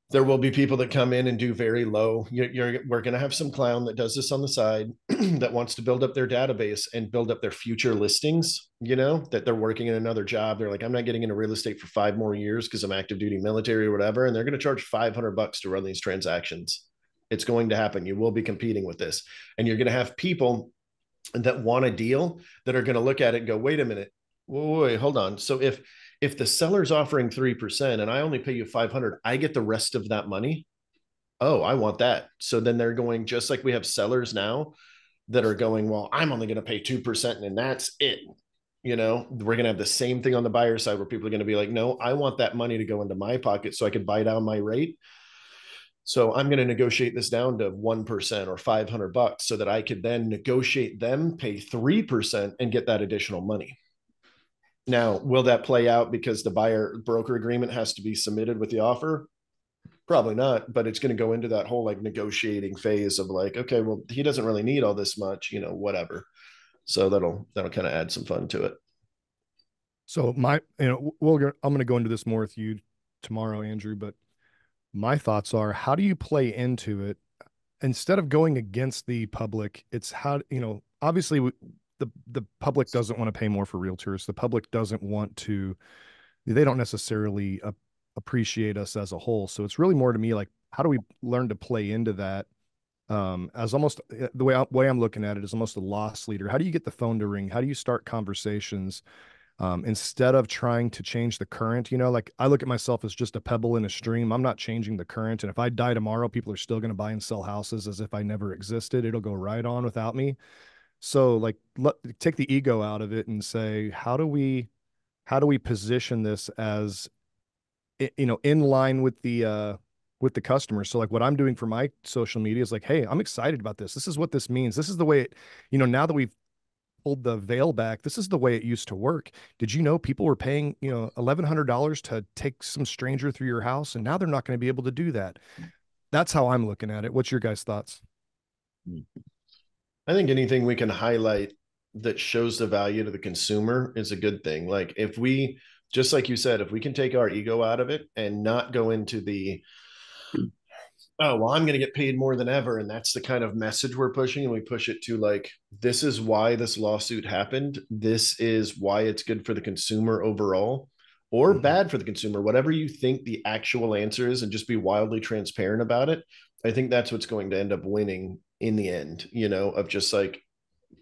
[SPEAKER 1] There will be people that come in and do very low. We're going to have some clown that does this on the side that wants to build up their database and build up their future listings, you know, that they're working in another job. They're like, I'm not getting into real estate for 5 more years because I'm active duty military or whatever. And they're going to charge $500 to run these transactions. It's going to happen. You will be competing with this. And you're going to have people that want a deal that are going to look at it and go, wait a minute. Wait, hold on. So if the seller's offering 3% and I only pay you 500, I get the rest of that money. Oh, I want that. So then they're going, just like we have sellers now that are going, well, I'm only going to pay 2% and that's it. You know, we're going to have the same thing on the buyer side where people are going to be like, no, I want that money to go into my pocket so I can buy down my rate. So I'm going to negotiate this down to 1% or $500 so that I could then negotiate them, pay 3% and get that additional money. Now, will that play out because the buyer broker agreement has to be submitted with the offer? Probably not, but it's going to go into that whole like negotiating phase of like, okay, well, he doesn't really need all this much, you know, whatever. So that'll kind of add some fun to it.
[SPEAKER 3] So I'm going to go into this more with you tomorrow, Andrew, but my thoughts are, how do you play into it instead of going against the public? It's how, obviously the public doesn't want to pay more for realtors. The public doesn't want to, they don't necessarily appreciate us as a whole. So it's really more to me like, how do we learn to play into that? As almost the way I'm looking at it is almost a loss leader. How do you get the phone to ring? How do you start conversations? Instead of trying to change the current, like I look at myself as just a pebble in a stream. I'm not changing the current. And if I die tomorrow, people are still going to buy and sell houses as if I never existed. It'll go right on without me. So like, take the ego out of it and say, how do we position this as, in line with the customer? So like what I'm doing for my social media is like, hey, I'm excited about this. This is what this means. This is the way it, now that we've pulled the veil back, this is the way it used to work. Did you know people were paying, $1,100 to take some stranger through your house, and now they're not going to be able to do that? That's how I'm looking at it. What's your guys' thoughts?
[SPEAKER 1] I think anything we can highlight that shows the value to the consumer is a good thing. Like if we, just like you said, if we can take our ego out of it and not go into the, oh, well, I'm going to get paid more than ever. And that's the kind of message we're pushing. And we push it to like, this is why this lawsuit happened. This is why it's good for the consumer overall, or bad for the consumer, whatever you think the actual answer is, and just be wildly transparent about it. I think that's what's going to end up winning in the end, of just like,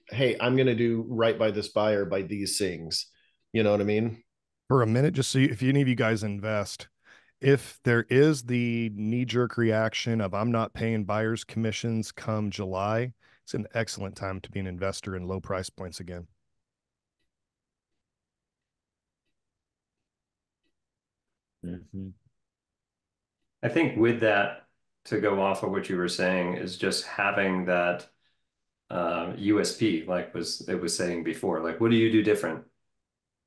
[SPEAKER 1] hey, I'm going to do right by this buyer by these things. You know what I mean?
[SPEAKER 3] For a minute, just so if any of you guys invest, if there is the knee-jerk reaction of I'm not paying buyers commissions come July, it's an excellent time to be an investor in low price points again.
[SPEAKER 4] I think with that, to go off of what you were saying, is just having that USP, like it was saying before. Like, what do you do different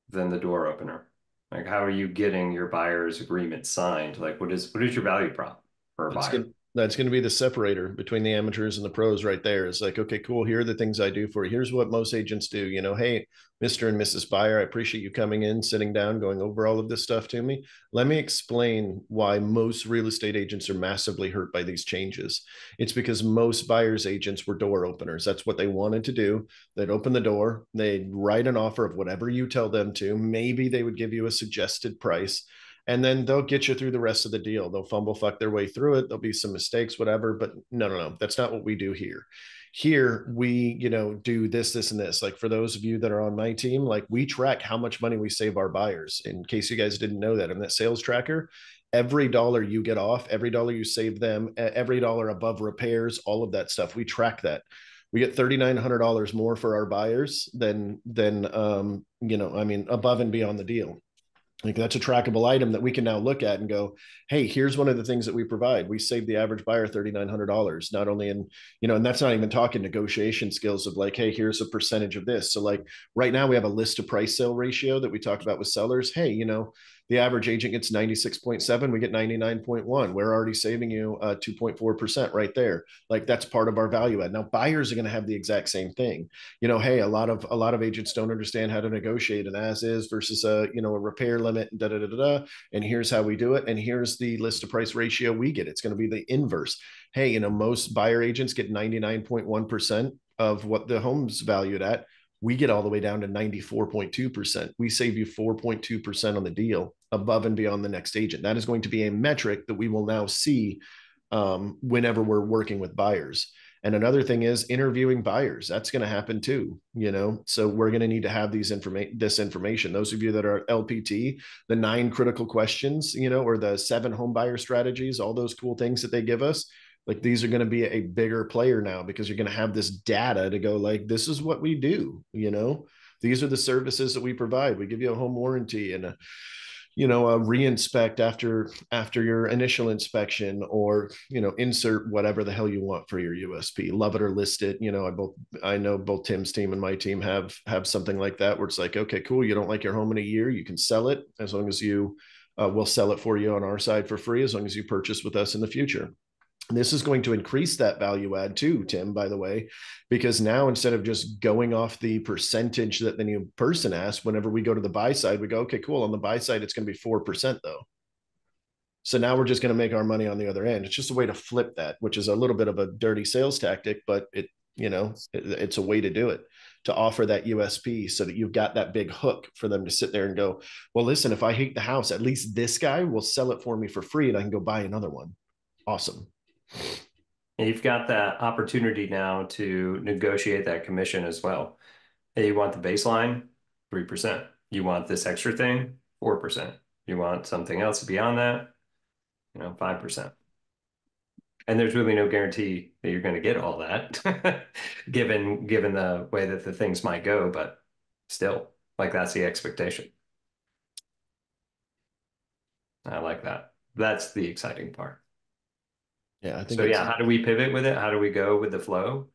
[SPEAKER 4] than the door opener? Like, how are you getting your buyer's agreement signed? Like, what is your value prop for a buyer?
[SPEAKER 1] That's going to be the separator between the amateurs and the pros right there. It's like, okay, cool. Here are the things I do for you. Here's what most agents do. Hey, Mr. and Mrs. Buyer, I appreciate you coming in, sitting down, going over all of this stuff to me. Let me explain why most real estate agents are massively hurt by these changes. It's because most buyers agents were door openers. That's what they wanted to do. They'd open the door, they'd write an offer of whatever you tell them to. Maybe they would give you a suggested price, and then they'll get you through the rest of the deal. They'll fumble fuck their way through it. There'll be some mistakes, whatever, but no. That's not what we do here. Here we, do this, and this. Like for those of you that are on my team, like we track how much money we save our buyers. In case you guys didn't know that, in that sales tracker, every dollar you get off, every dollar you save them, every dollar above repairs, all of that stuff, we track that. We get $3,900 more for our buyers than above and beyond the deal. Like that's a trackable item that we can now look at and go, hey, here's one of the things that we provide. We save the average buyer $3,900, not only in, and that's not even talking negotiation skills of like, hey, here's a percentage of this. So like right now we have a list to price sale ratio that we talk about with sellers. Hey, the average agent gets 96.7, we get 99.1. We're already saving you 2.4% right there. Like that's part of our value add. Now buyers are going to have the exact same thing. Hey, a lot of agents don't understand how to negotiate an as is versus a repair limit, and here's how we do it, and here's the list to price ratio we get. It's going to be the inverse. Hey, most buyer agents get 99.1% of what the home's valued at. We get all the way down to 94.2%. We save you 4.2% on the deal above and beyond the next agent. That is going to be a metric that we will now see whenever we're working with buyers. And another thing is interviewing buyers. That's going to happen too, so we're going to need to have this information. Those of you that are LPT, the 9 critical questions, or the 7 home buyer strategies, all those cool things that they give us, like these are going to be a bigger player now, because you're going to have this data to go like, this is what we do. These are the services that we provide. We give you a home warranty and a reinspect after your initial inspection, or insert whatever the hell you want for your USP, love it or list it. I know both Tim's team and my team have something like that, where it's like, okay, cool, you don't like your home in a year, you can sell it, as long as you we'll sell it for you on our side for free, as long as you purchase with us in the future. This is going to increase that value add too, Tim, by the way, because now instead of just going off the percentage that the new person asks, whenever we go to the buy side, we go, okay, cool. On the buy side, it's going to be 4% though. So now we're just going to make our money on the other end. It's just a way to flip that, which is a little bit of a dirty sales tactic, but it's a way to do it, to offer that USP so that you've got that big hook for them to sit there and go, well, listen, if I hate the house, at least this guy will sell it for me for free and I can go buy another one. Awesome.
[SPEAKER 4] And you've got that opportunity now to negotiate that commission as well. Hey, you want the baseline? 3%. You want this extra thing? 4%. You want something else beyond that? 5%. And there's really no guarantee that you're going to get all that, given the way that the things might go, but still, like, that's the expectation. I like that. That's the exciting part.
[SPEAKER 1] Yeah, I think
[SPEAKER 4] so. Yeah, how do we pivot with it? How do we go with the flow?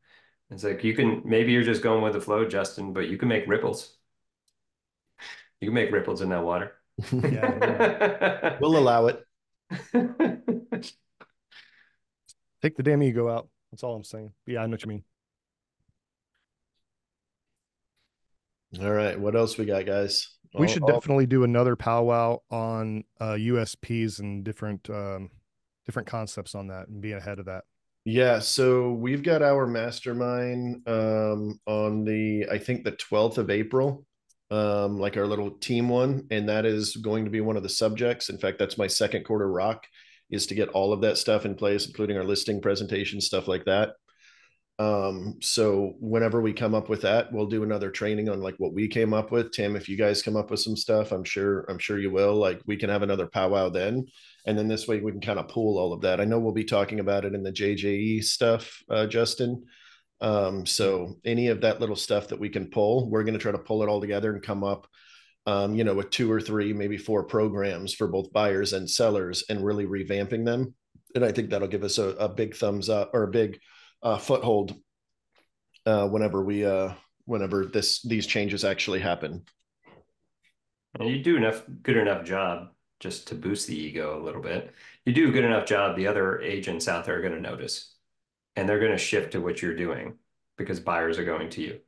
[SPEAKER 4] It's like maybe you're just going with the flow, Justin, but you can make ripples. You can make ripples in that water.
[SPEAKER 3] Yeah.
[SPEAKER 1] We'll allow it.
[SPEAKER 3] Take the damn ego out. That's all I'm saying. Yeah, I know what you mean.
[SPEAKER 1] All right. What else we got, guys?
[SPEAKER 3] We should definitely do another powwow on USPs and different concepts on that and be ahead of that.
[SPEAKER 1] Yeah, so we've got our mastermind on I think the 12th of April, like our little team one, and that is going to be one of the subjects. In fact, that's my second quarter rock, is to get all of that stuff in place, including our listing presentation, stuff like that. So whenever we come up with that, we'll do another training on like what we came up with. Tim, if you guys come up with some stuff, I'm sure you will. Like, we can have another powwow then. And then this way we can kind of pool all of that. I know we'll be talking about it in the JJE stuff, Justin. So any of that little stuff that we can pull, we're going to try to pull it all together and come up, with 2 or 3, maybe 4 programs for both buyers and sellers, and really revamping them. And I think that'll give us a big thumbs up, or a big foothold whenever these changes actually happen.
[SPEAKER 4] And you do good enough job, just to boost the ego a little bit. You do a good enough job, the other agents out there are going to notice, and they're going to shift to what you're doing because buyers are going to you.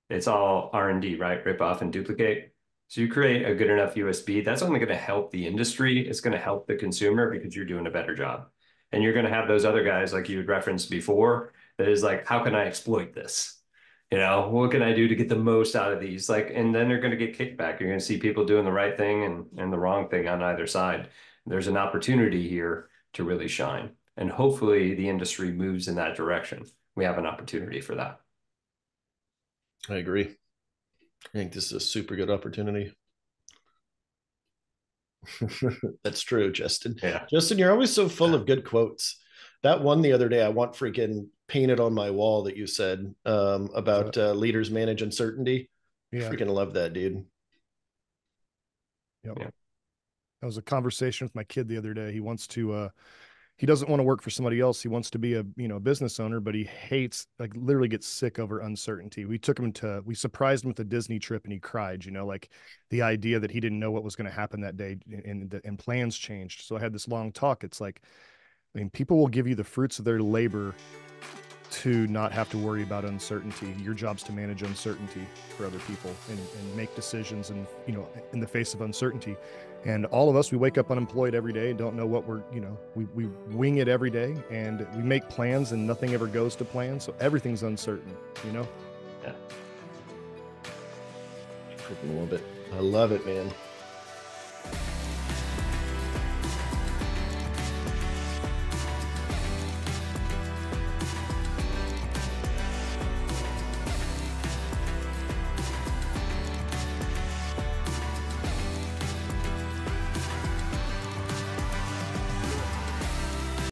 [SPEAKER 4] It's all R&D, right? Rip off and duplicate. So you create a good enough USB, that's only going to help the industry. It's going to help the consumer because you're doing a better job. And you're going to have those other guys, like you had referenced before, that is like, how can I exploit this? What can I do to get the most out of these? Like, and then they're going to get kickback. You're going to see people doing the right thing and the wrong thing on either side. There's an opportunity here to really shine. And hopefully the industry moves in that direction. We have an opportunity for that.
[SPEAKER 1] I agree. I think this is a super good opportunity. That's true, Justin.
[SPEAKER 4] Yeah.
[SPEAKER 1] Justin, you're always so full of good quotes. That one the other day, I want freaking painted on my wall that you said about leaders manage uncertainty. Yeah. Freaking love that, dude.
[SPEAKER 3] Yep. Yeah. That was a conversation with my kid the other day. He doesn't want to work for somebody else. He wants to be a business owner, but he hates, like, literally gets sick over uncertainty. We surprised him with a Disney trip and he cried, like the idea that he didn't know what was going to happen that day, and plans changed. So I had this long talk. It's like, people will give you the fruits of their labor to not have to worry about uncertainty. Your job's to manage uncertainty for other people and make decisions and, in the face of uncertainty. And all of us, we wake up unemployed every day and don't know what we wing it every day, and we make plans and nothing ever goes to plan. So everything's uncertain,
[SPEAKER 4] Yeah.
[SPEAKER 1] I love it, man.